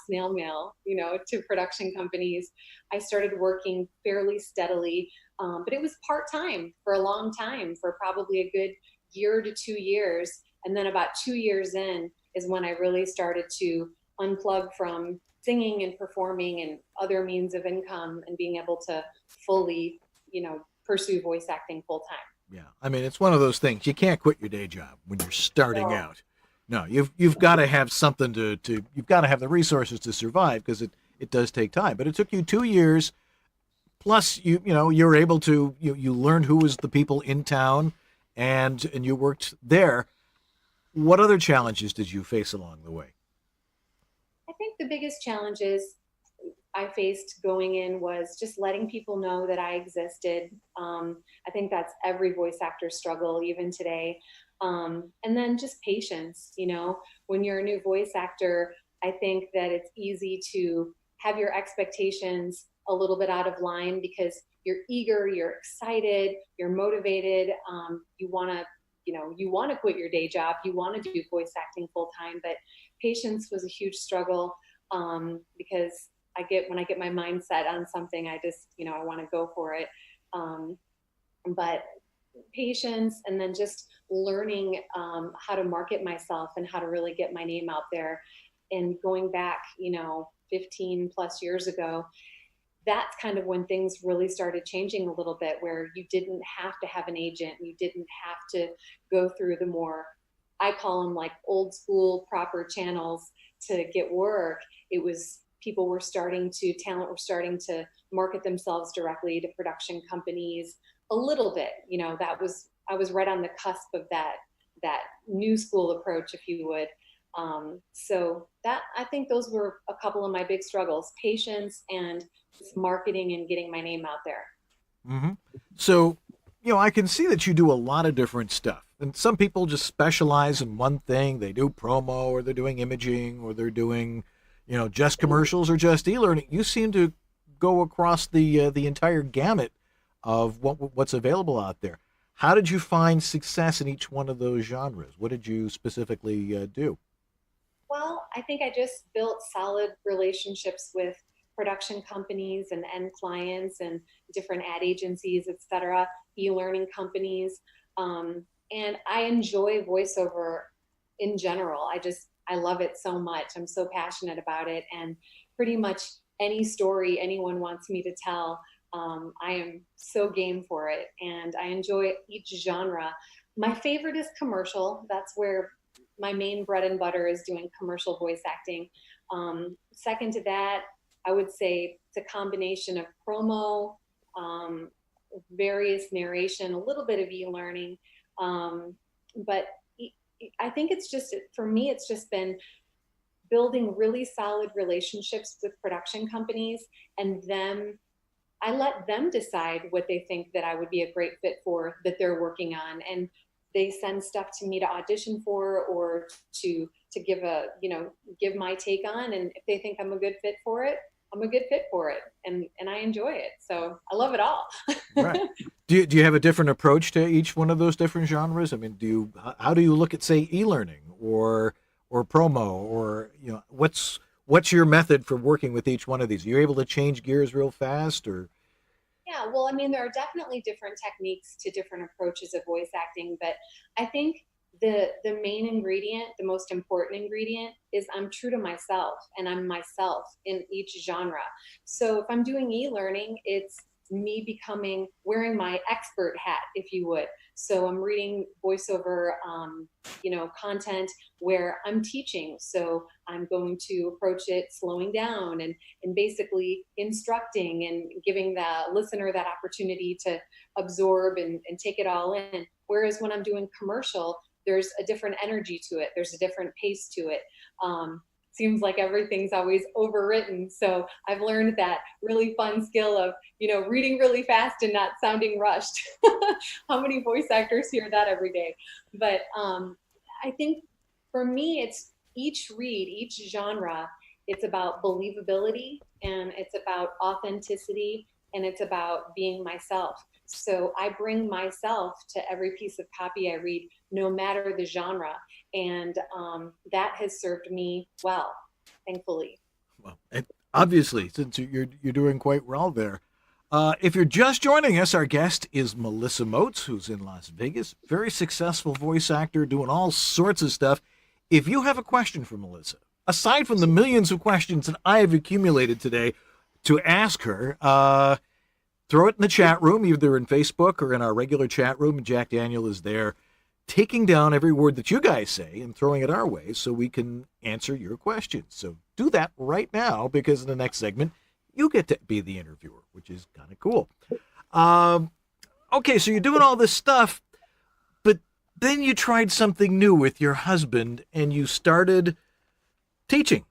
snail mail, to production companies, I started working fairly steadily. But it was part-time for a long time, for probably a good year to 2 years. And then about 2 years in is when I really started to unplug from singing and performing and other means of income and being able to fully, pursue voice acting full time. Yeah. I mean, it's one of those things. You can't quit your day job when you're starting out. No, you've got to have something you've got to have the resources to survive, because it does take time. But it took you 2 years. Plus, you're able to, you learned who was the people in town, and you worked there. What other challenges did you face along the way? I think the biggest challenges I faced going in was just letting people know that I existed. I think that's every voice actor's struggle, even today. And then just patience. When you're a new voice actor, I think that it's easy to have your expectations a little bit out of line because you're eager, you're excited, you're motivated. You want to quit your day job. You want to do voice acting full time, but patience was a huge struggle because when I get my mind set on something, I just, I want to go for it. But patience, and then just learning how to market myself and how to really get my name out there. And going back, 15 plus years ago, that's kind of when things really started changing a little bit, where you didn't have to have an agent. You didn't have to go through the more, I call them like old school proper channels to get work. It was talent were starting to market themselves directly to production companies a little bit. I was right on the cusp of that new school approach, if you would. So that, I think those were a couple of my big struggles: patience and marketing and getting my name out there. Mm-hmm. So, I can see that you do a lot of different stuff. And some people just specialize in one thing. They do promo, or they're doing imaging, or they're doing, just commercials or just e-learning. You seem to go across the entire gamut of what's available out there. How did you find success in each one of those genres? What did you specifically do? Well, I think I just built solid relationships with production companies and end clients and different ad agencies, etc., e-learning companies. And I enjoy voiceover in general. I love it so much. I'm so passionate about it. And pretty much any story anyone wants me to tell, I am so game for it. And I enjoy each genre. My favorite is commercial. That's where my main bread and butter is, doing commercial voice acting. Second to that, I would say it's a combination of promo, various narration, a little bit of e-learning. But I think it's just, for me, it's just been building really solid relationships with production companies, and I let them decide what they think that I would be a great fit for, that they're working on. And they send stuff to me to audition for, or to give my take on. And if they think I'm a good fit for it, I'm a good fit for it. And I enjoy it. So I love it all. Right. Do you have a different approach to each one of those different genres? I mean, how do you look at, say, e-learning or promo, or, what's your method for working with each one of these? Are you able to change gears real fast, or? Yeah, well, I mean, there are definitely different techniques to different approaches of voice acting, but I think the main ingredient, the most important ingredient, is I'm true to myself, and I'm myself in each genre. So if I'm doing e-learning, it's me wearing my expert hat, if you would. So I'm reading voiceover, content where I'm teaching. So I'm going to approach it slowing down and basically instructing and giving the listener that opportunity to absorb and take it all in. Whereas when I'm doing commercial, there's a different energy to it. There's a different pace to it. Seems like everything's always overwritten. So I've learned that really fun skill of, reading really fast and not sounding rushed. How many voice actors hear that every day? But I think for me, it's each genre, it's about believability, and it's about authenticity, and it's about being myself. So I bring myself to every piece of copy I read, no matter the genre. And that has served me well, thankfully. Well, obviously, since you're doing quite well there. If you're just joining us, our guest is Melissa Moats, who's in Las Vegas. Very successful voice actor, doing all sorts of stuff. If you have a question for Melissa, aside from the millions of questions that I have accumulated today to ask her, throw it in the chat room, either in Facebook or in our regular chat room. Jack Daniel is there taking down every word that you guys say and throwing it our way so we can answer your questions. So do that right now, because in the next segment, you get to be the interviewer, which is kind of cool. Okay, so you're doing all this stuff, but then you tried something new with your husband and you started teaching.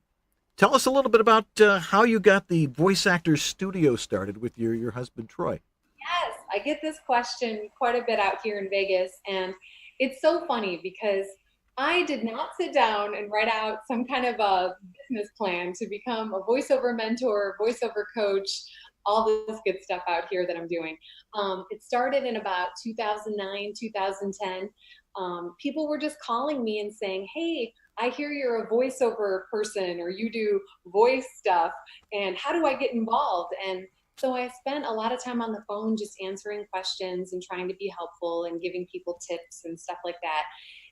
Tell us a little bit about how you got the Voice Actors Studio started with your husband, Troy. Yes, I get this question quite a bit out here in Vegas, and it's so funny because I did not sit down and write out some kind of a business plan to become a voiceover mentor, voiceover coach, all this good stuff out here that I'm doing. It started in about 2009, 2010. People were just calling me and saying, hey, I hear you're a voiceover person, or you do voice stuff, and how do I get involved? And so I spent a lot of time on the phone just answering questions and trying to be helpful and giving people tips and stuff like that.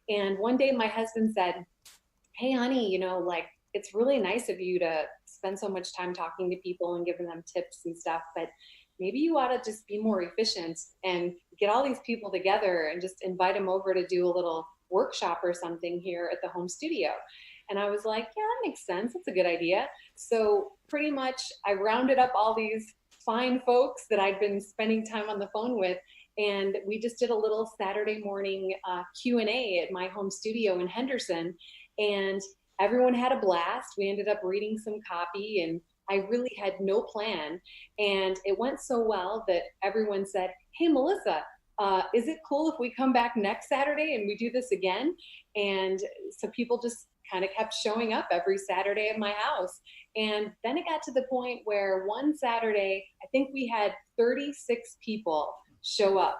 And one day my husband said, hey, honey, it's really nice of you to spend so much time talking to people and giving them tips and stuff, but maybe you ought to just be more efficient and get all these people together and just invite them over to do a little workshop or something here at the home studio. And I was like, yeah, that makes sense. That's a good idea. So pretty much I rounded up all these fine folks that I'd been spending time on the phone with, and we just did a little Saturday morning Q&A at my home studio in Henderson, and everyone had a blast. We ended up reading some copy, and I really had no plan. And it went so well that everyone said, hey, Melissa, is it cool if we come back next Saturday and we do this again? And so people just kind of kept showing up every Saturday at my house. And then it got to the point where one Saturday, I think we had 36 people show up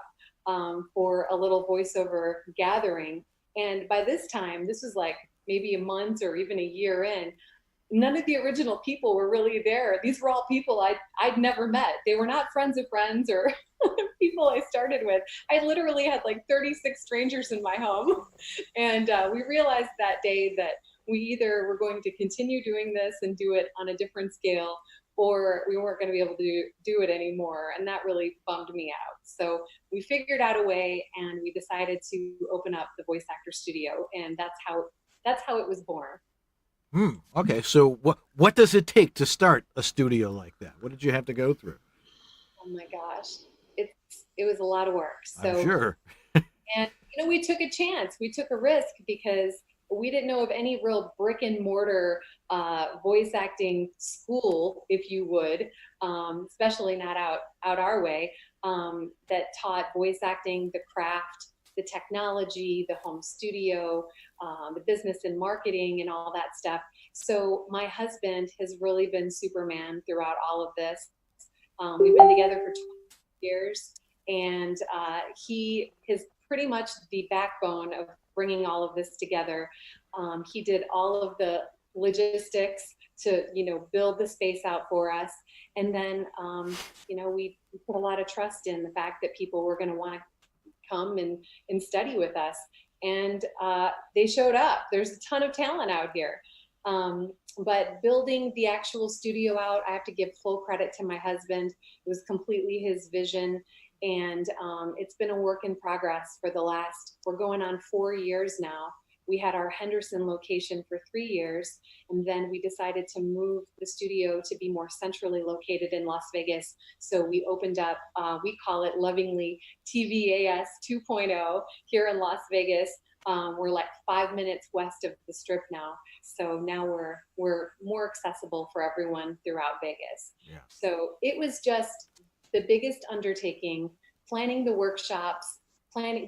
for a little voiceover gathering. And by this time, this was like maybe a month or even a year in, none of the original people were really there. These were all people I'd never met. They were not friends of friends or people I started with. I literally had like 36 strangers in my home. And we realized that day that we either were going to continue doing this and do it on a different scale, or we weren't going to be able to do it anymore. And that really bummed me out. So we figured out a way, and we decided to open up the Voice Actor Studio. And that's how it was born. Okay, so what does it take to start a studio like that? What did you have to go through? Oh my gosh, it was a lot of work. So I'm sure. And we took a chance. We took a risk because we didn't know of any real brick and mortar voice acting school, if you would, especially not out our way, that taught voice acting, the craft, the technology, the home studio, the business and marketing and all that stuff. So my husband has really been Superman throughout all of this. We've been together for 20 years, and he is pretty much the backbone of bringing all of this together. He did all of the logistics to, build the space out for us. And then, we put a lot of trust in the fact that people were going to want to come and study with us. And they showed up. There's a ton of talent out here. But building the actual studio out, I have to give full credit to my husband. It was completely his vision. And it's been a work in progress for we're going on 4 years now. We had our Henderson location for 3 years, and then we decided to move the studio to be more centrally located in Las Vegas. So we opened up, we call it lovingly TVAS 2.0 here in Las Vegas. We're like 5 minutes west of the Strip now. So now we're more accessible for everyone throughout Vegas. Yeah. So it was just the biggest undertaking, planning the workshops,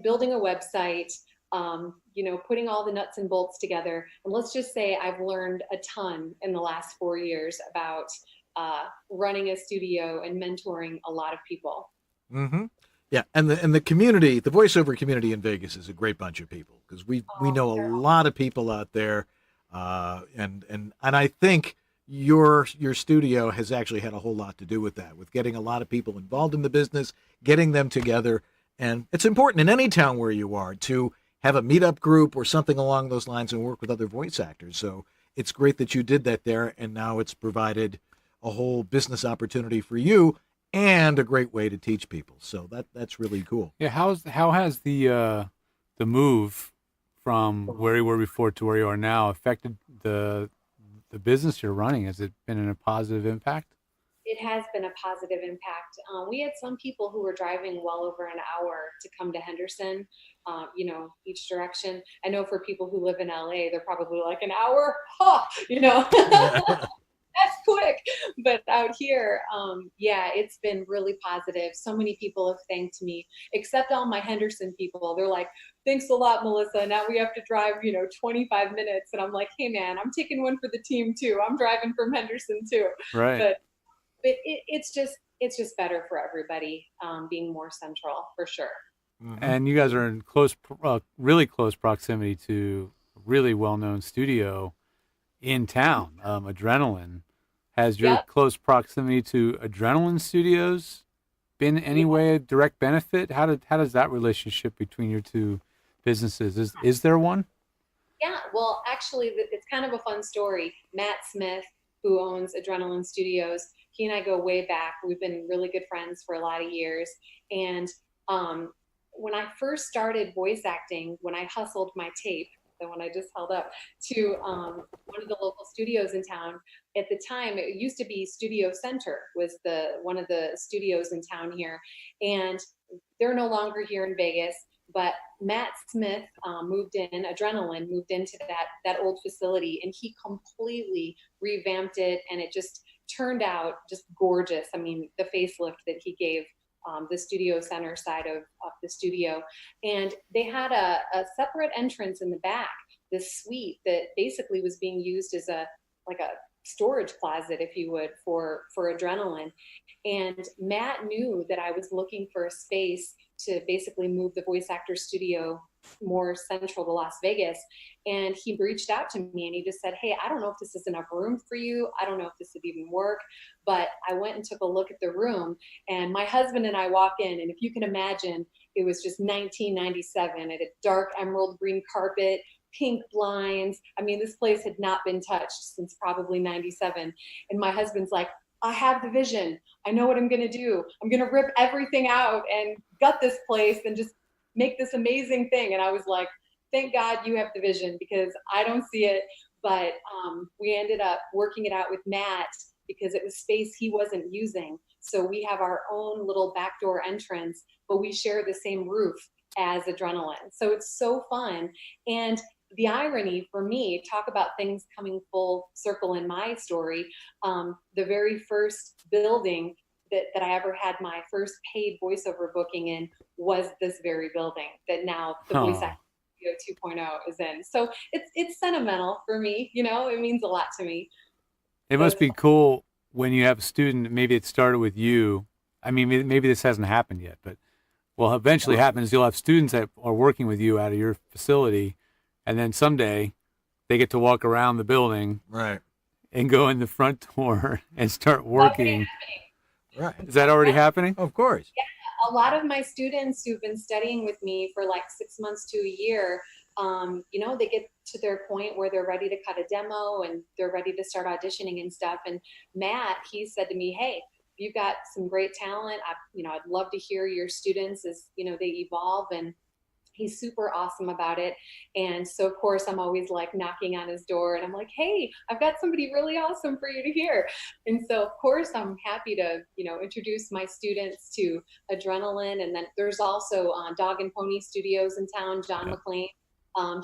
building a website, putting all the nuts and bolts together. And let's just say I've learned a ton in the last 4 years about running a studio and mentoring a lot of people. Mm-hmm. Yeah, and the community, the voiceover community in Vegas is a great bunch of people, because we know a lot of people out there, and I think your studio has actually had a whole lot to do with that, with getting a lot of people involved in the business, getting them together. And it's important in any town where you are to have a meetup group or something along those lines and work with other voice actors. So it's great that you did that there, and now it's provided a whole business opportunity for you and a great way to teach people. So that's really cool. Yeah, how has the move from where you were before to where you are now affected the business you're running? Has it been a positive impact? It has been a positive impact. We had some people who were driving well over an hour to come to Henderson, each direction. I know for people who live in LA, they're probably like, an hour? That's quick. But out here, it's been really positive. So many people have thanked me, except all my Henderson people. They're like, thanks a lot, Melissa. Now we have to drive, 25 minutes. And I'm like, hey man, I'm taking one for the team too. I'm driving from Henderson too. Right. But it's just better for everybody, being more central for sure. Mm-hmm. And you guys are in really close proximity to a really well-known studio in town, Adrenaline. Has your close proximity to Adrenaline Studios been any way a direct benefit? How does that relationship between your two businesses? Is there one? Yeah, well, actually, it's kind of a fun story. Matt Smith, who owns Adrenaline Studios, he and I go way back. We've been really good friends for a lot of years. And when I first started voice acting, when I hustled my tape, the one I just held up, to one of the local studios in town, at the time, it used to be Studio Center, was one of the studios in town here. And they're no longer here in Vegas. But Matt Smith Adrenaline moved into that old facility, and he completely revamped it, and it just turned out just gorgeous. I mean, the facelift that he gave the Studio Center side of the studio. And they had a separate entrance in the back, this suite that basically was being used as a storage closet, if you would, for Adrenaline. And Matt knew that I was looking for a space to basically move the voice actor studio more central to Las Vegas. And he reached out to me and he just said, hey, I don't know if this is enough room for you. I don't know if this would even work. But I went and took a look at the room, and my husband and I walk in, and if you can imagine, it was just 1997. It had dark emerald green carpet, pink blinds. I mean, this place had not been touched since probably 97. And my husband's like, I have the vision. I know what I'm going to do. I'm going to rip everything out and gut this place and just make this amazing thing. And I was like, thank God you have the vision, because I don't see it. But we ended up working it out with Matt because it was space he wasn't using. So we have our own little backdoor entrance, but we share the same roof as Adrenaline. So it's so fun. And the irony for me, talk about things coming full circle in my story, the very first building that I ever had my first paid voiceover booking in was this very building that now the Voice Actor Studio 2.0 is in. So it's sentimental for me, you know, it means a lot to me. It must be cool when you have a student, maybe it started with you. I mean, maybe this hasn't happened yet, but what eventually happens, you'll have students that are working with you out of your facility, and then someday they get to walk around the building, right, and go in the front door and start working. Right. Is that already happening? Of course. Yeah, a lot of my students who've been studying with me for like 6 months to a year, you know, they get to their point where they're ready to cut a demo and they're ready to start auditioning and stuff. And Matt, he said to me, hey, you've got some great talent. I'd love to hear your students as, you know, they evolve. And he's super awesome about it. And so, of course, I'm always like knocking on his door and I'm like, hey, I've got somebody really awesome for you to hear. And so, of course, I'm happy to, you know, introduce my students to Adrenaline. And then there's also Dog and Pony Studios in town, John McLean.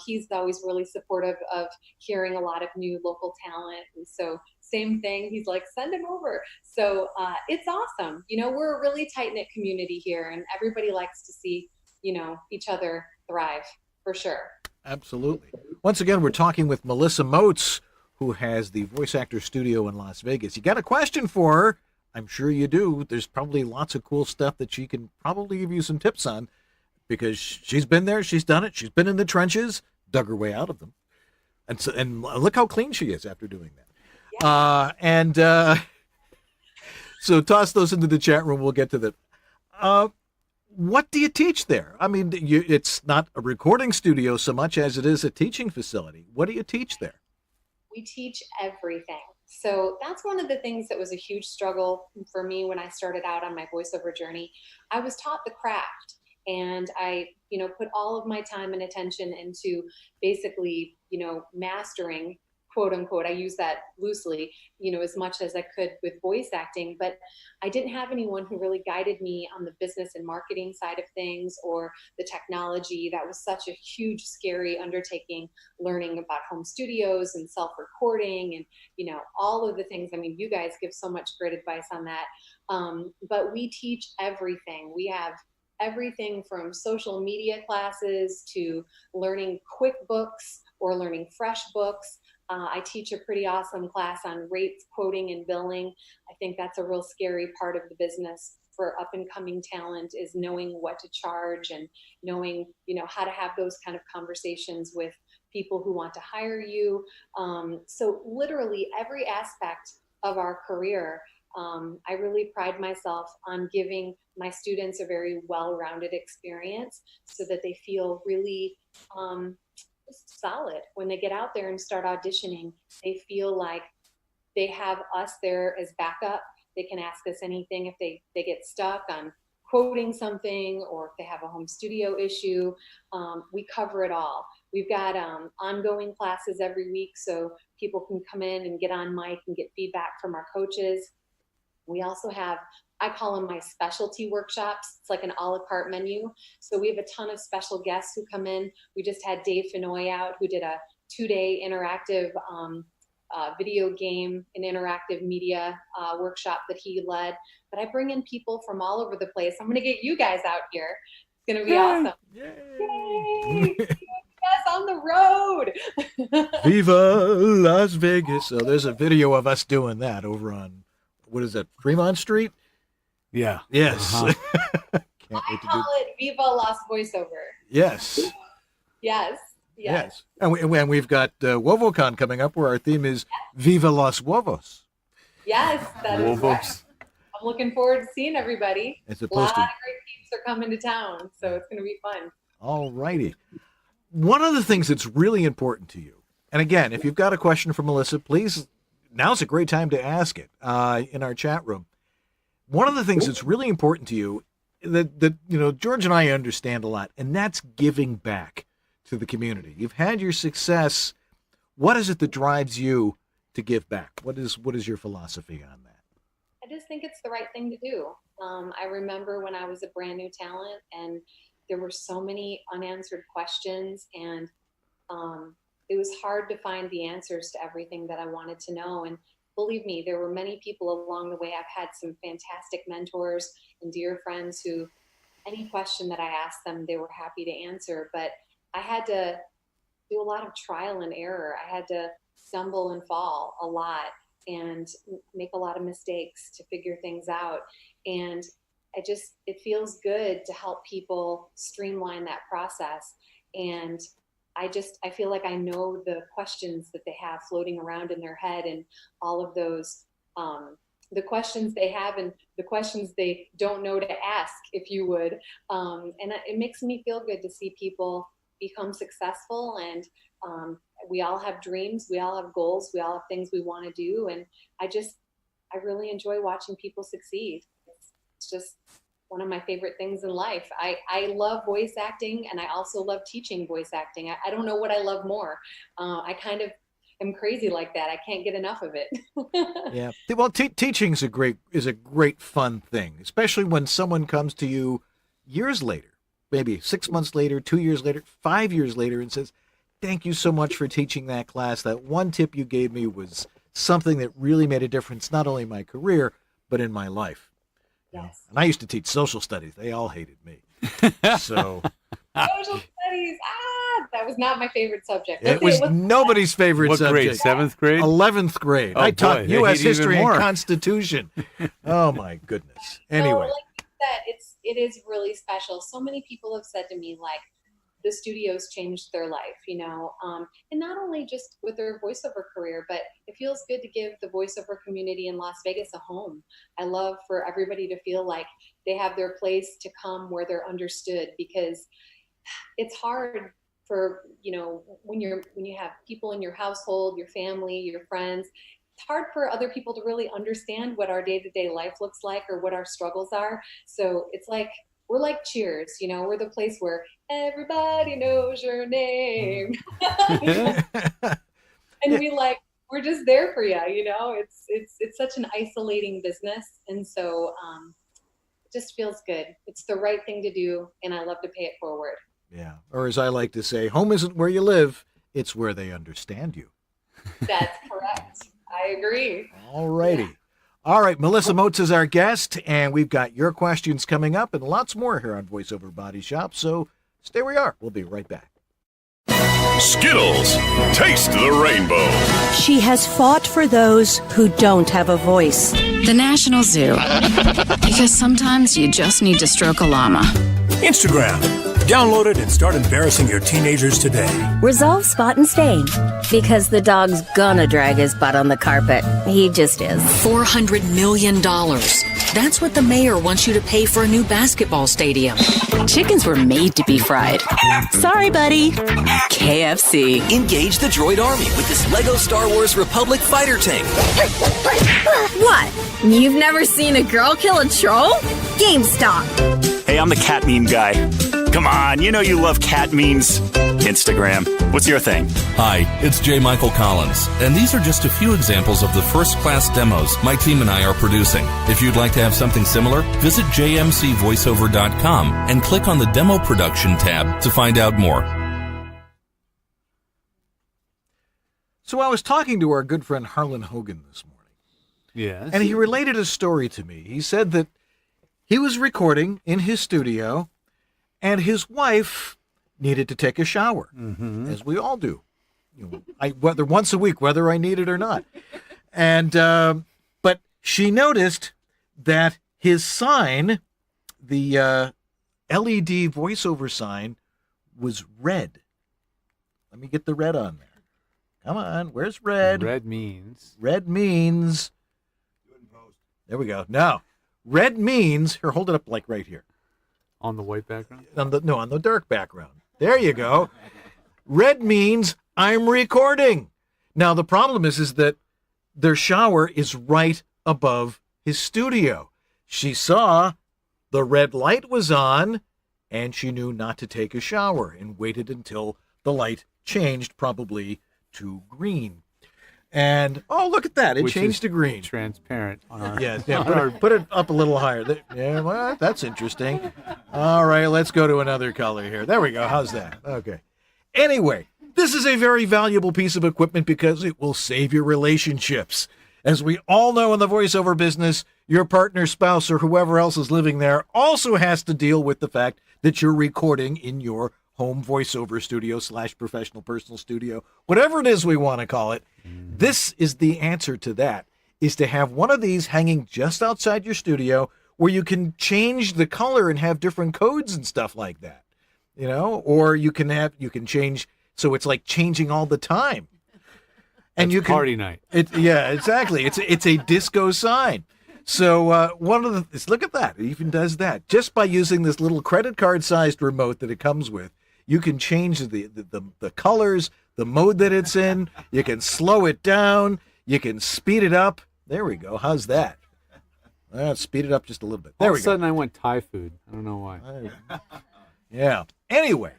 He's always really supportive of hearing a lot of new local talent. And so same thing, he's like, send him over. So it's awesome. You know, we're a really tight-knit community here and everybody likes to see, you know, each other thrive for sure. Absolutely. Once again, we're talking with Melissa Moats, who has the Voice Actor Studio in Las Vegas. You got a question for her? I'm sure you do. There's probably lots of cool stuff that she can probably give you some tips on, because she's been there, she's done it, she's been in the trenches, dug her way out of them. And look how clean she is after doing that. Yeah. So toss those into the chat room, we'll get to that. What do you teach there? I mean, it's not a recording studio so much as it is a teaching facility. What do you teach there? We teach everything. So that's one of the things that was a huge struggle for me when I started out on my voiceover journey. I was taught the craft. And I, you know, put all of my time and attention into basically, you know, mastering, quote unquote, I use that loosely, you know, as much as I could with voice acting, but I didn't have anyone who really guided me on the business and marketing side of things or the technology. That was such a huge, scary undertaking, learning about home studios and self-recording and, you know, all of the things. I mean, you guys give so much great advice on that. But we teach everything. We have everything from social media classes to learning QuickBooks or learning FreshBooks. I teach a pretty awesome class on rates, quoting, and billing. I think that's a real scary part of the business for up and coming talent, is knowing what to charge and knowing, you know, how to have those kind of conversations with people who want to hire you. So literally every aspect of our career, I really pride myself on giving my students a very well-rounded experience so that they feel really solid when they get out there and start auditioning. They feel like they have us there as backup. They can ask us anything if they get stuck on quoting something or if they have a home studio issue. We cover it all. We've got ongoing classes every week so people can come in and get on mic and get feedback from our coaches. We also have, I call them my specialty workshops. It's like an a la carte menu. So we have a ton of special guests who come in. We just had Dave Fenoy out, who did a 2-day interactive video game and interactive media workshop that he led. But I bring in people from all over the place. I'm going to get you guys out here. It's going to be awesome. Yay! Yes, on the road. Viva Las Vegas. So there's a video of us doing that over on, what is that, Fremont Street? Yeah. Yes. Can't I wait to call it Viva Las Voiceover. Yes. Yes. And we've got WovoCon coming up where our theme is Viva Los Huevos. Yes, that is right. I'm looking forward to seeing everybody. As A opposed lot to of great peeps are coming to town, so it's going to be fun. All righty. One of the things that's really important to you, and again, if you've got a question for Melissa, please, now's a great time to ask it in our chat room. One of the things that's really important to you that George and I understand a lot, and that's giving back to the community. You've had your success. What is it that drives you to give back? What is your philosophy on that? I just think it's the right thing to do. I remember when I was a brand new talent and there were so many unanswered questions, and it was hard to find the answers to everything that I wanted to know. And believe me, there were many people along the way. I've had some fantastic mentors and dear friends who any question that I asked them, they were happy to answer. But I had to do a lot of trial and error. I had to stumble and fall a lot and make a lot of mistakes to figure things out. And it feels good to help people streamline that process. And I feel like I know the questions that they have floating around in their head, and all of those, the questions they have and the questions they don't know to ask, if you would. And it makes me feel good to see people become successful. And we all have dreams, we all have goals, we all have things we want to do. And I really enjoy watching people succeed. It's just one of my favorite things in life. I love voice acting, and I also love teaching voice acting. I don't know what I love more. I kind of am crazy like that. I can't get enough of it. Yeah. Well, teaching is a great fun thing, especially when someone comes to you years later, maybe 6 months later, 2 years later, 5 years later, and says, "Thank you so much for teaching that class. That one tip you gave me was something that really made a difference, not only in my career, but in my life." Yes. And I used to teach social studies. They all hated me. So social studies. That was not my favorite subject. It was nobody's favorite what subject. Grade? 7th grade? 11th grade. Oh, I taught boy, U.S. they hate history even and more. Constitution. Oh my goodness. Anyway. So, like you said, it is really special. So many people have said to me, like, the studios changed their life, and not only just with their voiceover career, but it feels good to give the voiceover community in Las Vegas a home. I love for everybody to feel like they have their place to come where they're understood, because it's hard for, when you have people in your household, your family, your friends, it's hard for other people to really understand what our day-to-day life looks like or what our struggles are. So it's like, we're like Cheers, we're the place where everybody knows your name. And we're just there for you, it's such an isolating business. And so it just feels good. It's the right thing to do. And I love to pay it forward. Yeah. Or as I like to say, home isn't where you live, it's where they understand you. That's correct. I agree. All righty. Yeah. All right, Melissa Moats is our guest, and we've got your questions coming up and lots more here on VoiceOver Body Shop, so stay where you are. We'll be right back. Skittles, taste the rainbow. She has fought for those who don't have a voice. The National Zoo. Because sometimes you just need to stroke a llama. Instagram. Download it and start embarrassing your teenagers today. Resolve spot and stain. Because the dog's gonna drag his butt on the carpet. He just is. $400 million. That's what the mayor wants you to pay for a new basketball stadium. Chickens were made to be fried. Sorry, buddy. KFC. Engage the droid army with this Lego Star Wars Republic fighter tank. What? You've never seen a girl kill a troll? GameStop. Hey, I'm the cat meme guy. Come on, you love cat memes. Instagram. What's your thing? Hi, it's J. Michael Collins, and these are just a few examples of the first-class demos my team and I are producing. If you'd like to have something similar, visit jmcvoiceover.com and click on the Demo Production tab to find out more. So I was talking to our good friend Harlan Hogan this morning. Yes. And he related a story to me. He said that he was recording in his studio, and his wife needed to take a shower, as we all do. Whether once a week, whether I need it or not. And but she noticed that his sign, the LED voiceover sign was red. Let me get the red on there. Come on, where's red? Red means. There we go. Now, red means, here, hold it up like right here. On the white background? On the dark background. There you go. Red means I'm recording. Now, the problem is that their shower is right above his studio. She saw the red light was on, and she knew not to take a shower and waited until the light changed probably to green. And, oh, look at that. It changed to green. Transparent. On our, put it up a little higher. Yeah, well, that's interesting. All right, let's go to another color here. There we go. How's that? Okay. Anyway, this is a very valuable piece of equipment because it will save your relationships. As we all know in the voiceover business, your partner, spouse, or whoever else is living there also has to deal with the fact that you're recording in your home voiceover studio / professional personal studio, whatever it is we want to call it. This is the answer to that, is to have one of these hanging just outside your studio where you can change the color and have different codes and stuff like that, or you can change, so it's like changing all the time. And That's you can party night. Yeah, exactly. It's a disco sign. So look at that. It even does that. Just by using this little credit card sized remote that it comes with, you can change the colors, the mode that it's in. You can slow it down. You can speed it up. There we go. How's that? Speed it up just a little bit. There All we of a go. sudden I went Thai food. I don't know why. Yeah. Anyway,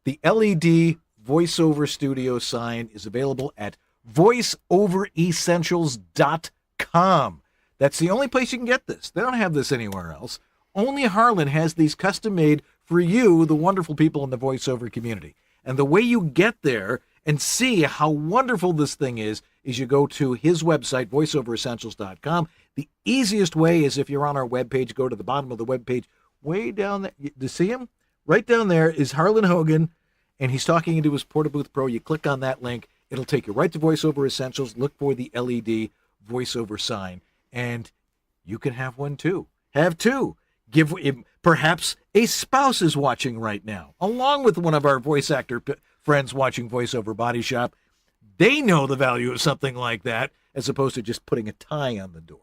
the LED voiceover studio sign is available at voiceoveressentials.com. That's the only place you can get this. They don't have this anywhere else. Only Harlan has these custom made for you, the wonderful people in the voiceover community. And the way you get there and see how wonderful this thing is you go to his website, voiceoveressentials.com. The easiest way is if you're on our webpage, go to the bottom of the webpage, way down there. Do you see him? Right down there is Harlan Hogan, and he's talking into his Porta Booth Pro. You click on that link. It'll take you right to VoiceOver Essentials. Look for the LED voiceover sign, and you can have one too. Have two. Perhaps a spouse is watching right now, along with one of our voice actor friends watching VoiceOver Body Shop. They know the value of something like that, as opposed to just putting a tie on the door,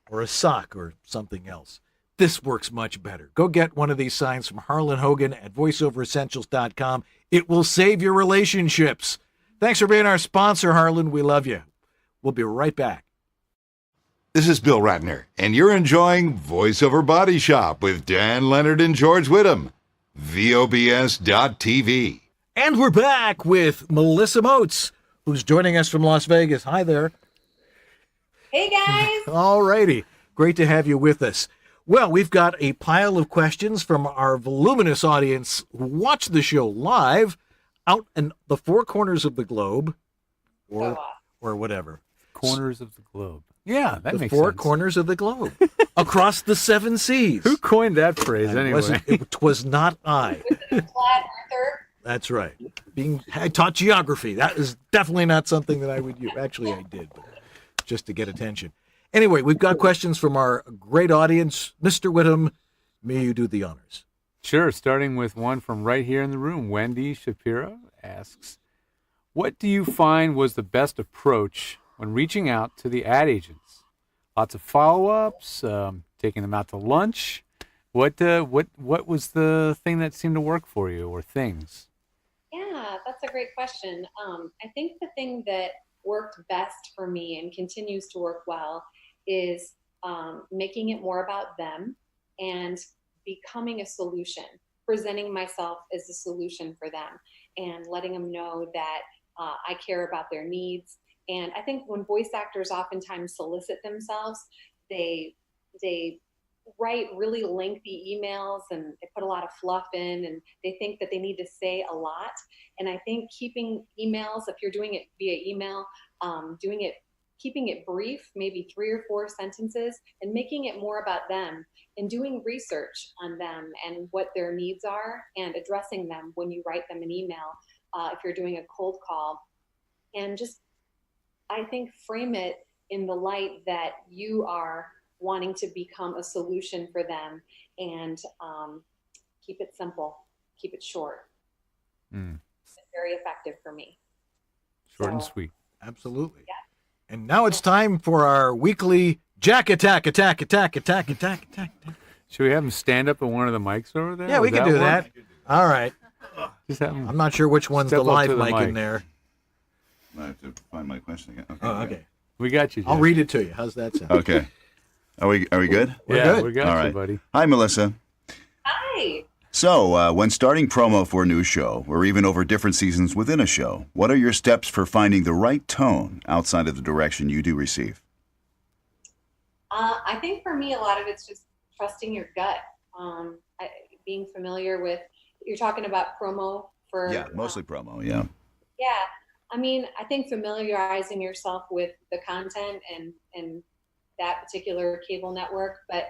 or a sock or something else. This works much better. Go get one of these signs from Harlan Hogan at voiceoveressentials.com. It will save your relationships. Thanks for being our sponsor, Harlan. We love you. We'll be right back. This is Bill Ratner, and you're enjoying VoiceOver Body Shop with Dan Lenard and George Whittam. VOBS.TV. And we're back with Melissa Moats, who's joining us from Las Vegas. Hi there. Hey, guys. All righty. Great to have you with us. Well, we've got a pile of questions from our voluminous audience who watch the show live out in the four corners of the globe, or whatever. Corners of the globe. Yeah, that makes four sense. corners of the globe, across the seven seas. Who coined that phrase anyway? It was not I. Flat earther. That's right. I taught geography. That is definitely not something that I would use. Actually, I did, but just to get attention. Anyway, we've got questions from our great audience. Mr. Whittam, may you do the honors. Sure, starting with one from right here in the room. Wendy Shapiro asks, what do you find was the best approach when reaching out to the ad agents? Lots of follow-ups, taking them out to lunch. What was the thing that seemed to work for you, or things? Yeah, that's a great question. I think the thing that worked best for me and continues to work well is making it more about them and becoming a solution, presenting myself as a solution for them and letting them know that I care about their needs. And I think when voice actors oftentimes solicit themselves, they write really lengthy emails and they put a lot of fluff in, and they think that they need to say a lot. And I think keeping emails, if you're doing it via email, keeping it brief, maybe 3 or 4 sentences, and making it more about them and doing research on them and what their needs are and addressing them when you write them an email, if you're doing a cold call. And just, I think, frame it in the light that you are wanting to become a solution for them, and keep it simple, keep it short. It's very effective for me. Short and sweet. Absolutely. Yeah. And now it's time for our weekly Jack Attack. Should we have him stand up at one of the mics over there? Yeah, we can do that. All right. Just have him I'm not sure which one's the step up live to the mic mic. in there. I have to find my question again. Okay. Oh, okay. We got you, I'll Jeff. read it to you. How's that sound? Okay. Are we good? We're good. We got All you, right. buddy. Hi, Melissa. Hi. So, when starting promo for a new show, or even over different seasons within a show, what are your steps for finding the right tone outside of the direction you do receive? I think for me, a lot of it's just trusting your gut. Being familiar with, you're talking about promo for... Yeah, mostly promo, yeah. Yeah. I mean, I think familiarizing yourself with the content and that particular cable network, but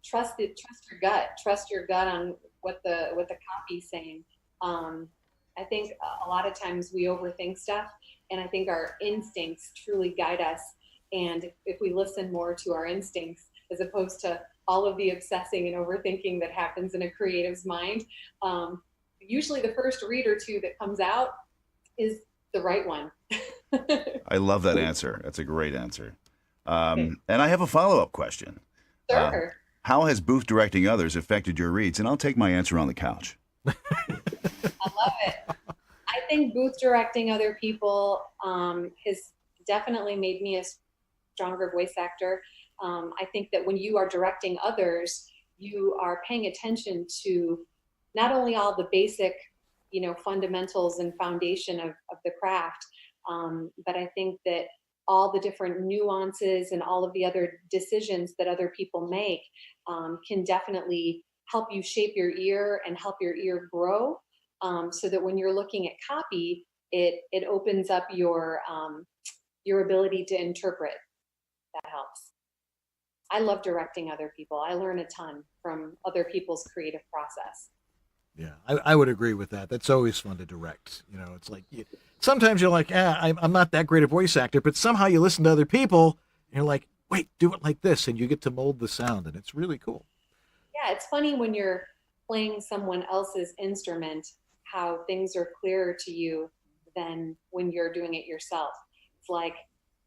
trust your gut. Trust your gut on what the copy's saying. I think a lot of times we overthink stuff, and I think our instincts truly guide us. And if we listen more to our instincts, as opposed to all of the obsessing and overthinking that happens in a creative's mind, usually the first read or two that comes out is the right one. I love that answer. That's a great answer. And I have a follow-up question. Sure. How has booth directing others affected your reads? And I'll take my answer on the couch. I love it. I think booth directing other people has definitely made me a stronger voice actor. I think that when you are directing others, you are paying attention to not only all the basic, fundamentals and foundation of the craft, but I think that all the different nuances and all of the other decisions that other people make can definitely help you shape your ear and help your ear grow, so that when you're looking at copy, it opens up your ability to interpret. That helps. I love directing other people. I learn a ton from other people's creative process. Yeah, I would agree with that. That's always fun to direct. It's like sometimes you're like, I'm not that great a voice actor, but somehow you listen to other people and you're like, wait, do it like this, and you get to mold the sound, and it's really cool. Yeah, it's funny when you're playing someone else's instrument, how things are clearer to you than when you're doing it yourself. It's like,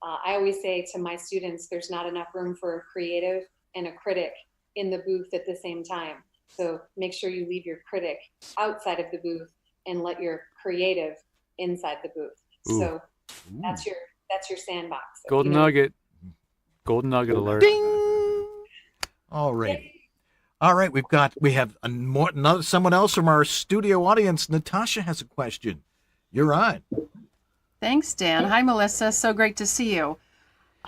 I always say to my students, there's not enough room for a creative and a critic in the booth at the same time. So make sure you leave your critic outside of the booth and let your creative inside the booth. Ooh. So that's your sandbox. Golden nugget. Golden nugget alert. Ding! All right. All right, we have someone else from our studio audience. Natasha has a question. You're on. Thanks, Dan. Hi, Melissa. So great to see you.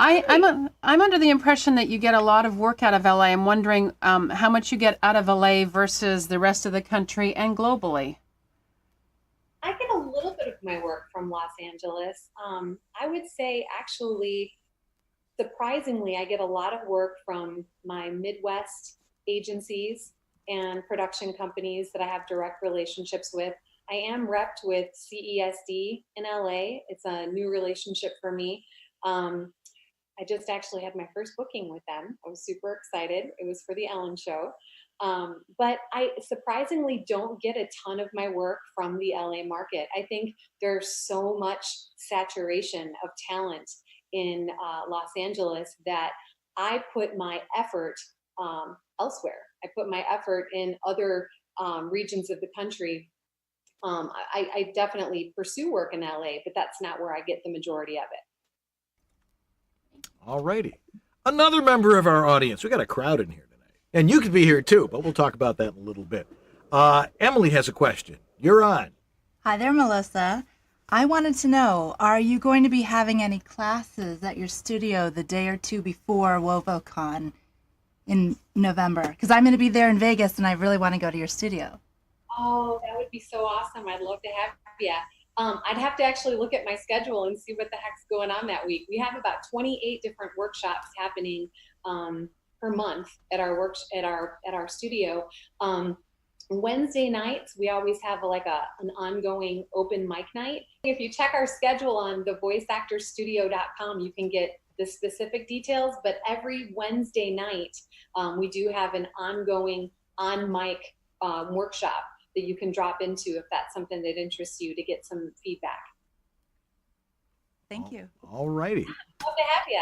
I'm under the impression that you get a lot of work out of LA. I'm wondering how much you get out of LA versus the rest of the country and globally. I get a little bit of my work from Los Angeles. I would say actually, surprisingly, I get a lot of work from my Midwest agencies and production companies that I have direct relationships with. I am repped with CESD in LA. It's a new relationship for me. I just actually had my first booking with them. I was super excited. It was for the Ellen Show. But I surprisingly don't get a ton of my work from the LA market. I think there's so much saturation of talent in Los Angeles that I put my effort elsewhere. I put my effort in other regions of the country. I definitely pursue work in LA, but that's not where I get the majority of it. All righty. Another member of our audience. We got a crowd in here tonight. And you could be here too, but we'll talk about that in a little bit. Emily has a question. You're on. Hi there, Melissa. I wanted to know, are you going to be having any classes at your studio the day or two before WovoCon in November? Because I'm going to be there in Vegas and I really want to go to your studio. Oh, that would be so awesome. I'd love to have you. I'd have to actually look at my schedule and see what the heck's going on that week. We have about 28 different workshops happening per month at our studio. Wednesday nights, we always have an ongoing open mic night. If you check our schedule on thevoiceactorstudio.com, you can get the specific details, but every Wednesday night, we do have an ongoing on-mic workshop that you can drop into if that's something that interests you to get some feedback. Thank you. All righty. Hope to have you.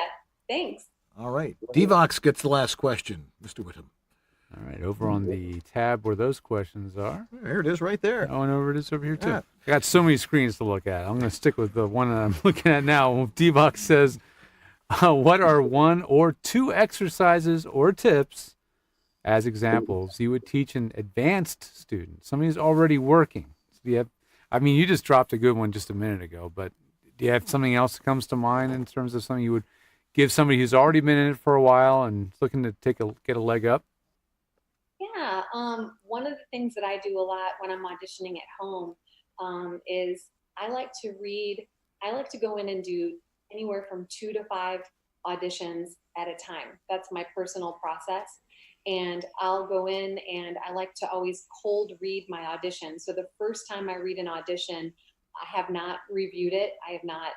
Thanks. All right. Devox gets the last question, Mr. Whittam. All right, over on the tab where those questions are. There it is right there. Oh, and over it is over here, too. Yeah. I got so many screens to look at. I'm going to stick with the one that I'm looking at now. Devox says, what are 1 or 2 exercises or tips as examples you would teach an advanced student, somebody who's already working? So do you have, I mean, you just dropped a good one just a minute ago, but do you have something else that comes to mind in terms of something you would give somebody who's already been in it for a while and looking to get a leg up? Yeah, one of the things that I do a lot when I'm auditioning at home is I like to go in and do anywhere from 2 to 5 auditions at a time. That's my personal process. And I'll go in and I like to always cold read my audition. So the first time I read an audition, I have not reviewed it. I have not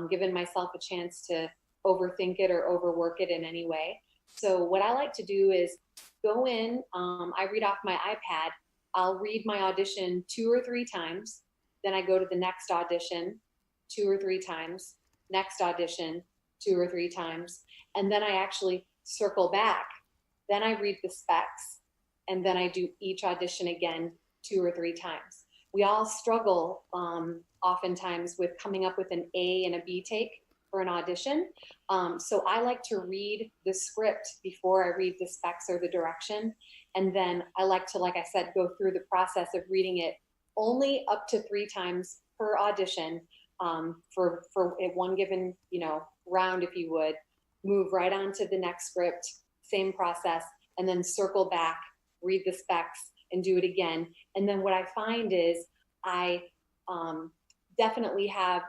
given myself a chance to overthink it or overwork it in any way. So what I like to do is go in, I read off my iPad, I'll read my audition 2 or 3 times, then I go to the next audition 2 or 3 times, next audition 2 or 3 times, and then I actually circle back. Then I read the specs, and then I do each audition again 2 or 3 times. We all struggle oftentimes with coming up with an A and a B take for an audition. So I like to read the script before I read the specs or the direction. And then I like to, like I said, go through the process of reading it only up to 3 times per audition for one given, round, if you would. Move right on to the next script, same process, and then circle back, read the specs, and do it again. And then what I find is I definitely have,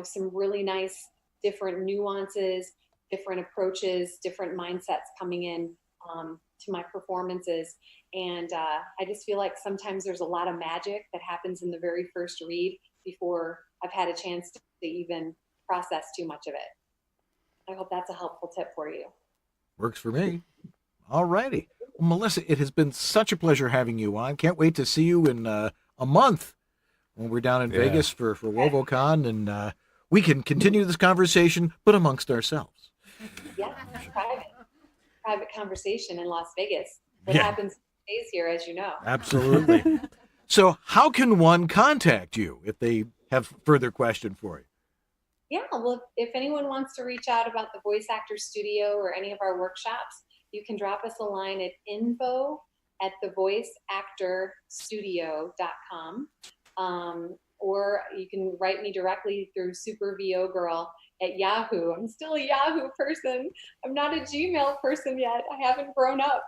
some really nice different nuances, different approaches, different mindsets coming in to my performances. And I just feel like sometimes there's a lot of magic that happens in the very first read before I've had a chance to even process too much of it. I hope that's a helpful tip for you. Works for me. All righty. Well, Melissa, it has been such a pleasure having you on. Can't wait to see you in a month when we're down in Vegas for WovoCon, and we can continue this conversation, but amongst ourselves. Yeah, private conversation in Las Vegas. What happens stays here, as you know. Absolutely. So how can one contact you if they have further question for you? Yeah, well, if anyone wants to reach out about the Voice Actor Studio or any of our workshops, you can drop us a line at info@thevoiceactorstudio.com. Or you can write me directly through supervogirl at Yahoo. I'm still a Yahoo person. I'm not a Gmail person yet. I haven't grown up.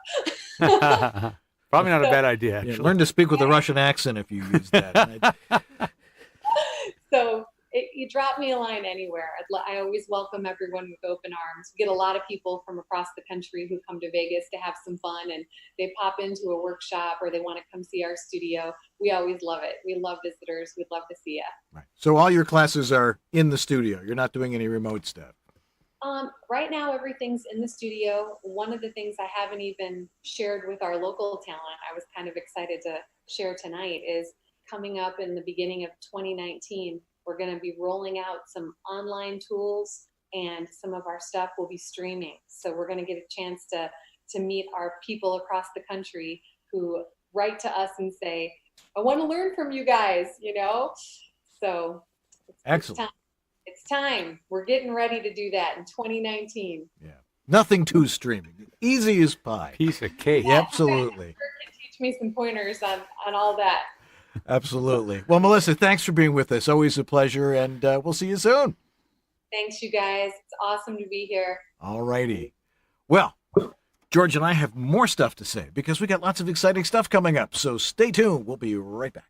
Probably not a bad idea, actually. Yeah, learn to speak with a Russian accent if you use that. So you drop me a line anywhere. I always welcome everyone with open arms. We get a lot of people from across the country who come to Vegas to have some fun, and they pop into a workshop or they want to come see our studio. We always love it. We love visitors. We'd love to see you. Right. So all your classes are in the studio. You're not doing any remote stuff. Right now, everything's in the studio. One of the things I haven't even shared with our local talent, I was kind of excited to share tonight, is coming up in the beginning of 2019. We're going to be rolling out some online tools, and some of our stuff will be streaming. So we're going to get a chance to meet our people across the country who write to us and say, I want to learn from you guys, So excellent. It's time. We're getting ready to do that in 2019. Yeah. Nothing too streaming. Easy as pie. Piece of cake. Yeah, absolutely. Teach me some pointers on all that. Absolutely. Well, Melissa, thanks for being with us. Always a pleasure, and we'll see you soon. Thanks, you guys. It's awesome to be here. All righty. Well, George and I have more stuff to say because we got lots of exciting stuff coming up. So stay tuned. We'll be right back.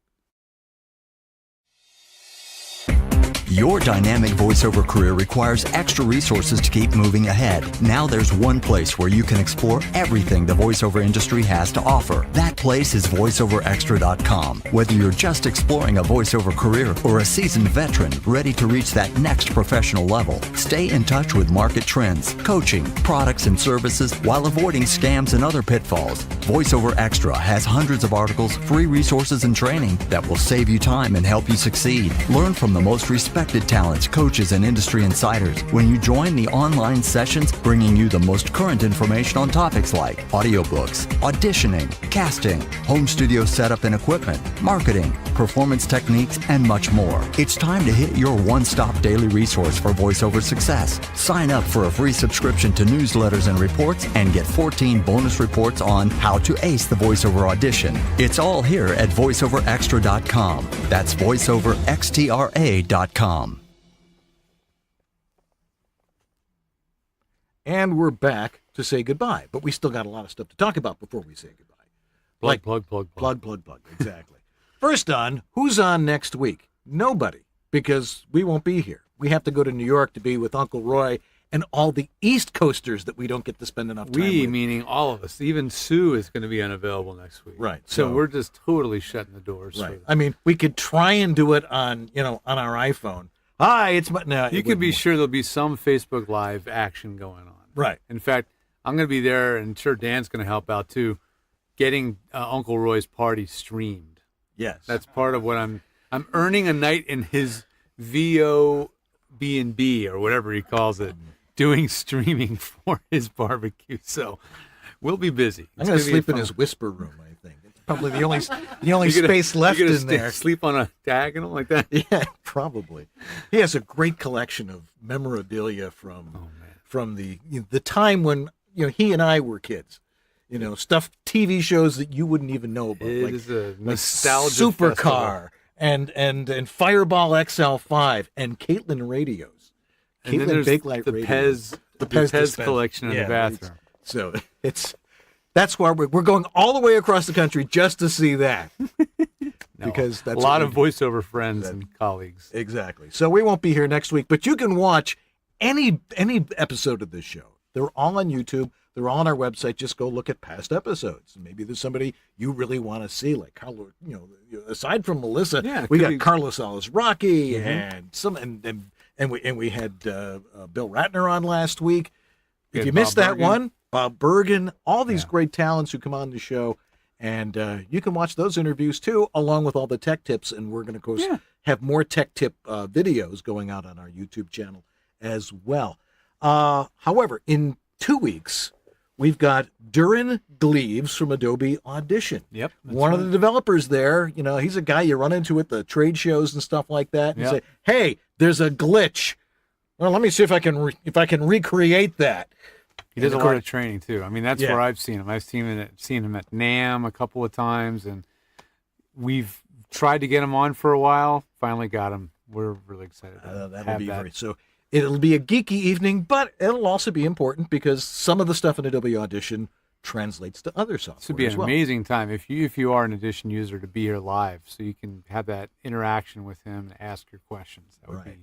Your dynamic voiceover career requires extra resources to keep moving ahead. Now there's one place where you can explore everything the voiceover industry has to offer. That place is voiceoverextra.com. Whether you're just exploring a voiceover career or a seasoned veteran ready to reach that next professional level, stay in touch with market trends, coaching, products, and services while avoiding scams and other pitfalls. VoiceOver Extra has hundreds of articles, free resources, and training that will save you time and help you succeed. Learn from the most respected talents, coaches, and industry insiders when you join the online sessions bringing you the most current information on topics like audiobooks, auditioning, casting, home studio setup and equipment, marketing, performance techniques, and much more. It's time to hit your one-stop daily resource for voiceover success. Sign up for a free subscription to newsletters and reports and get 14 bonus reports on how to ace the voiceover audition. It's all here at voiceoverextra.com. That's voiceoverextra.com. And we're back to say goodbye, but we still got a lot of stuff to talk about before we say goodbye. Plug. Exactly. First on, who's on next week? Nobody, because we won't be here. We have to go to New York to be with Uncle Roy and all the East Coasters that we don't get to spend enough time with. Meaning all of us. Even Sue is going to be unavailable next week. Right. So we're just totally shutting the doors. Right. I mean, we could try and do it on our iPhone. Hi, it's my... No, you can be sure there'll be some Facebook Live action going on. Right. In fact, I'm going to be there, and sure Dan's going to help out too, getting Uncle Roy's party streamed. Yes. That's part of what I'm earning a night in his VOB&B or whatever he calls it, doing streaming for his barbecue. So we'll be busy. I'm going to sleep in his whisper room, I think. It's probably the only space left in there. Sleep on a diagonal like that? Yeah, probably. He has a great collection of memorabilia from the time when he and I were kids. Stuff, TV shows that you wouldn't even know about. It is a nostalgia Supercar and Fireball XL5 and Caitlin radios. And then there's Bakelite the radios. Pez collection in the bathroom. So that's why we're going all the way across the country just to see that. Because that's a lot of voiceover friends and colleagues. Exactly. So we won't be here next week, but you can watch any episode of this show. They're all on YouTube. They're all on our website. Just go look at past episodes. Maybe there's somebody you really want to see, like Carlos. Aside from Melissa, we got Carlos Alazraki and we had Bill Ratner on last week. If you missed that one, Bob Bergen, all these great talents who come on the show, and you can watch those interviews too, along with all the tech tips. And we're going to have more tech tip videos going out on our YouTube channel as well. However, in 2 weeks, we've got Duran Gleaves from Adobe Audition. Yep. One of the developers there, he's a guy you run into at the trade shows and stuff like that, and say, "Hey, there's a glitch. Well, let me see if I can recreate that." He does a lot of training too. I mean, that's where I've seen him. I've seen him at NAMM a couple of times, and we've tried to get him on for a while. Finally got him. We're really excited. That'll be great. So it'll be a geeky evening, but it'll also be important because some of the stuff in Adobe Audition translates to other software. This would be an amazing time if you are an Audition user to be here live, so you can have that interaction with him and ask your questions. That would be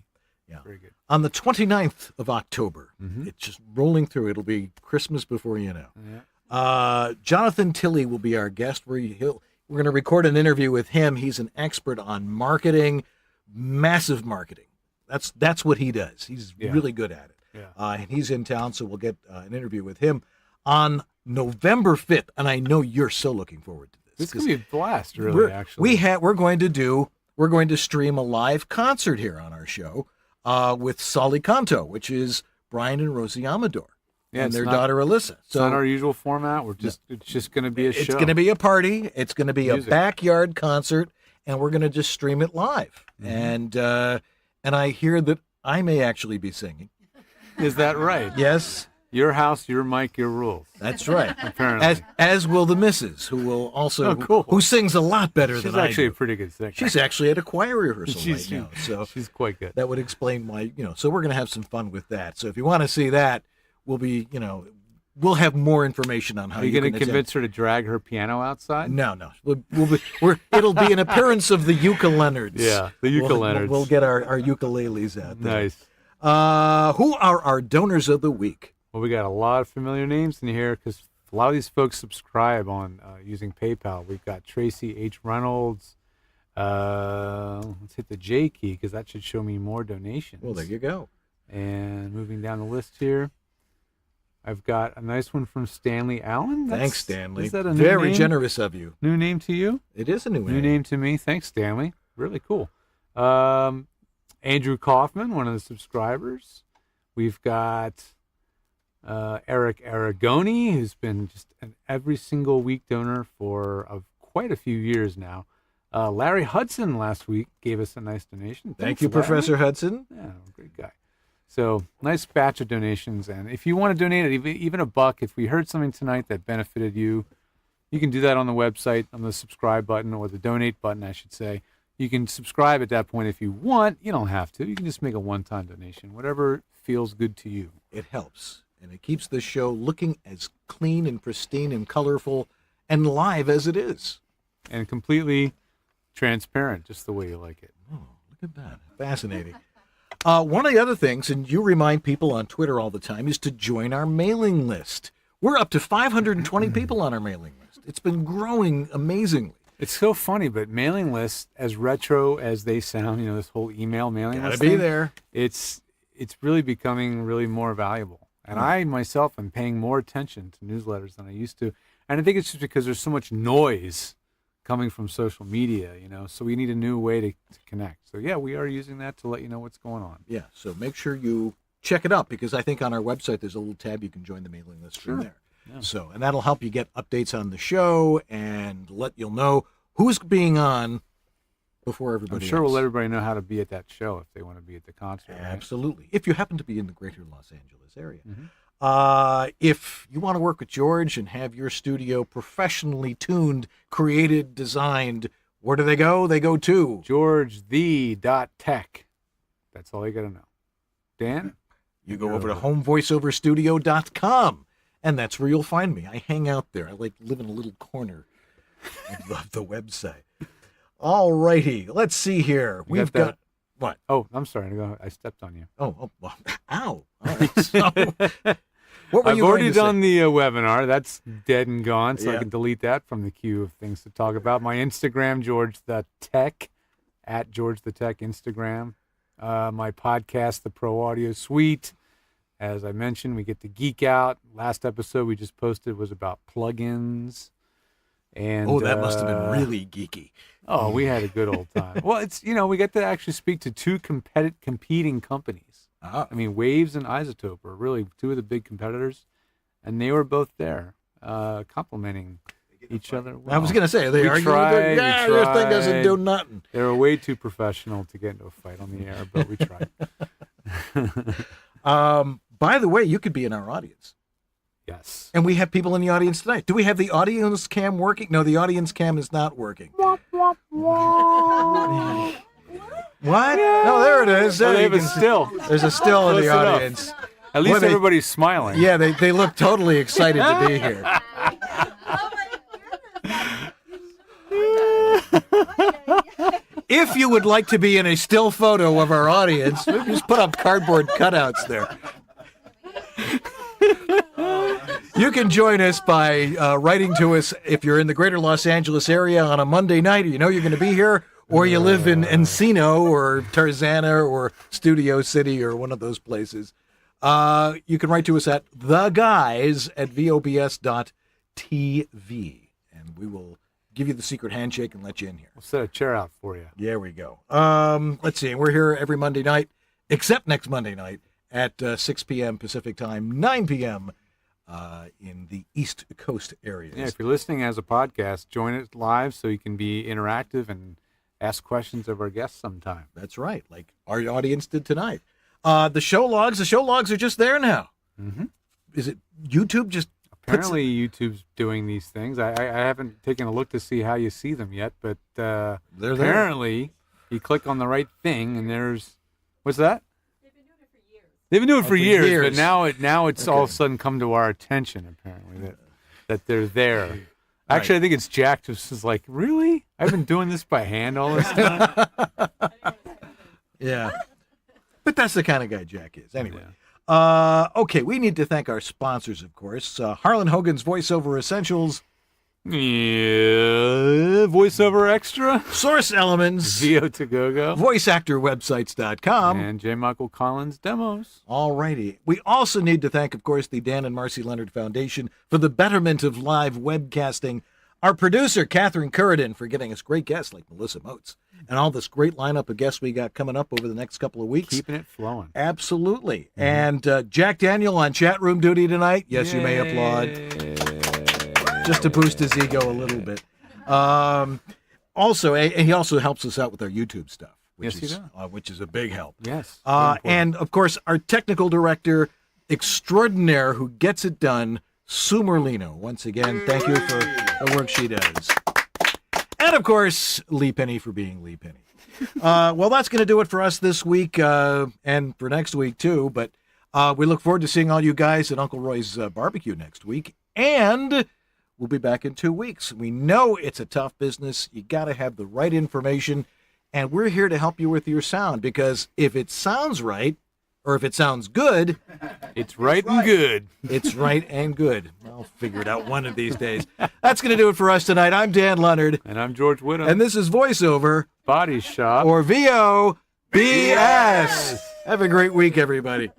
very good. On the 29th of October, it's just rolling through. It'll be Christmas before you know. Yeah. Jonathan Tilley will be our guest. We're going to record an interview with him. He's an expert on marketing, massive marketing. That's what he does. He's really good at it. Yeah. And he's in town, so we'll get an interview with him on November 5th. And I know you're so looking forward to this. This is going to be a blast, really, actually. We're going to stream a live concert here on our show with Soli Canto, which is Brian and Rosie Amador and their daughter Alyssa. It's not our usual format. It's just going to be a show. It's going to be a party. It's going to be a backyard concert, and we're going to just stream it live. And I hear that I may actually be singing. Is that right? Yes. Your house, your mic, your rules. That's right. Apparently. As will the missus, who will also who sings a lot better than I do. She's actually a pretty good singer. She's actually at a choir rehearsal right now. So she's quite good. That would explain why, so we're going to have some fun with that. So if you want to see that, we'll be, we'll have more information on how Are you going to convince her to drag her piano outside? No. It'll be an appearance of the Uka-Lenards. Yeah, the Uka-Lenards. We'll get our ukuleles out there. Nice. Who are our donors of the week? Well, we got a lot of familiar names in here because a lot of these folks subscribe on using PayPal. We've got Tracy H. Reynolds. Let's hit the J key because that should show me more donations. Well, there you go. And moving down the list here, I've got a nice one from Stanley Allen. Thanks, Stanley. Is that a new Very name? generous of you. New name to you? It is a new name. New name to me. Thanks, Stanley. Really cool. Andrew Kaufman, one of the subscribers. We've got Eric Aragoni, who's been just an every single week donor for quite a few years now. Larry Hudson last week gave us a nice donation. Thank Thanks, you, Larry. Professor Hudson. Yeah, great guy. So nice batch of donations. And if you want to donate even $1, if we heard something tonight that benefited you, you can do that on the website, on the subscribe button, or the donate button, I should say. You can subscribe at that point if you want. You don't have to. You can just make a one-time donation, whatever feels good to you. It helps, and it keeps the show looking as clean and pristine and colorful and live as it is. And completely transparent, just the way you like it. Oh, look at that. Fascinating. One of the other things, and you remind people on Twitter all the time, is to join our mailing list. We're up to 520 people on our mailing list. It's been growing amazingly. It's so funny, but mailing lists, as retro as they sound, this whole email mailing list Gotta be thing, there. It's really becoming really more valuable. And I myself am paying more attention to newsletters than I used to. And I think it's just because there's so much noise coming from social media, so we need a new way to connect. So yeah, we are using that to let you know what's going on. Yeah, so make sure you check it out, because I think on our website there's a little tab you can join the mailing list from there. Yeah. So, and that'll help you get updates on the show and you'll know who's being on before everybody I'm sure else. we'll let everybody know how to be at that show if they want to be at the concert. Right? Absolutely. If you happen to be in the greater Los Angeles area. Mm-hmm. If you want to work with George and have your studio professionally tuned, created, designed, where do they go? They go to GeorgeThe.tech. That's all you got to know. Dan? You go over to homevoiceoverstudio.com, and that's where you'll find me. I hang out there. I live in a little corner of the website. All righty. Let's see here. We've got what? Oh, I'm sorry. I stepped on you. Oh, well, ow. All right. So, what were I've you already going to done say? the webinar. That's dead and gone, so I Yeah. can delete that from the queue of things to talk about. My Instagram, George the Tech, at George the Tech Instagram. My podcast, The Pro Audio Suite. As I mentioned, we get to geek out. Last episode we just posted was about plugins. And that must have been really geeky. Oh, we had a good old time. Well, it's we get to actually speak to two competing companies. Uh-huh. I mean, Waves and Isotope are really two of the big competitors, and they were both there, complimenting each other. I was going to say, they we arguing. tried, Yeah, we your thing doesn't tried. do nothing. They were way too professional to get into a fight on the air, but we tried. By the way, you could be in our audience. Yes. And we have people in the audience tonight. Do we have the audience cam working? No, the audience cam is not working. What? No, there it is. Oh, they You have a can- still. There's a still in Close the enough. audience. At least Boy, they- everybody's smiling. Yeah, they look totally excited to be here. If you would like to be in a still photo of our audience, we just put up cardboard cutouts there. You can join us by writing to us if you're in the greater Los Angeles area on a Monday night, you're going to be here, or you live in Encino or Tarzana or Studio City or one of those places. You can write to us at theguys@vobs.tv, and we will give you the secret handshake and let you in here. We'll set a chair out for you. There we go. Let's see. We're here every Monday night, except next Monday night at 6 p.m. Pacific time, 9 p.m. In the East Coast areas. Yeah, if you're listening as a podcast, join it live so you can be interactive and ask questions of our guests sometime. That's right, like our audience did tonight. The show logs are just there now. Mm-hmm. Is it YouTube just Apparently YouTube's doing these things. I haven't taken a look to see how you see them yet, but They're apparently you click on the right thing and there's, what's that? They've been doing it for years, but years. now it's all of a sudden come to our attention, apparently, that they're there. Actually, I think it's Jack just is like, really? I've been doing this by hand all this time? Yeah. But that's the kind of guy Jack is. Anyway. Okay, we need to thank our sponsors, of course. Harlan Hogan's Voiceover Essentials. Yeah, Voiceover Extra. Source Elements. VO2GoGo. VoiceActorWebsites.com. And J. Michael Collins Demos. All righty. We also need to thank, of course, the Dan and Marcy Leonard Foundation for the betterment of live webcasting. Our producer, Catherine Curridon, for getting us great guests like Melissa Moats. And all this great lineup of guests we got coming up over the next couple of weeks. Keeping it flowing. Absolutely. And Jack Daniel on chat room duty tonight. Yes, you may applaud. Just to boost his ego a little bit. Also, he also helps us out with our YouTube stuff. Which is a big help. Yes. And, of course, our technical director extraordinaire who gets it done, Sue Merlino. Once again, thank you for the work she does. And, of course, Lee Penny for being Lee Penny. Well, that's going to do it for us this week and for next week, too. But we look forward to seeing all you guys at Uncle Roy's barbecue next week. And we'll be back in 2 weeks. We know it's a tough business. You got to have the right information. And we're here to help you with your sound, because if it sounds right, or if it sounds good, it's right and good. It's right and good. I'll figure it out one of these days. That's going to do it for us tonight. I'm Dan Lenard. And I'm George Whittam. And this is VoiceOver Body Shop. Or VOBS. Have a great week, everybody.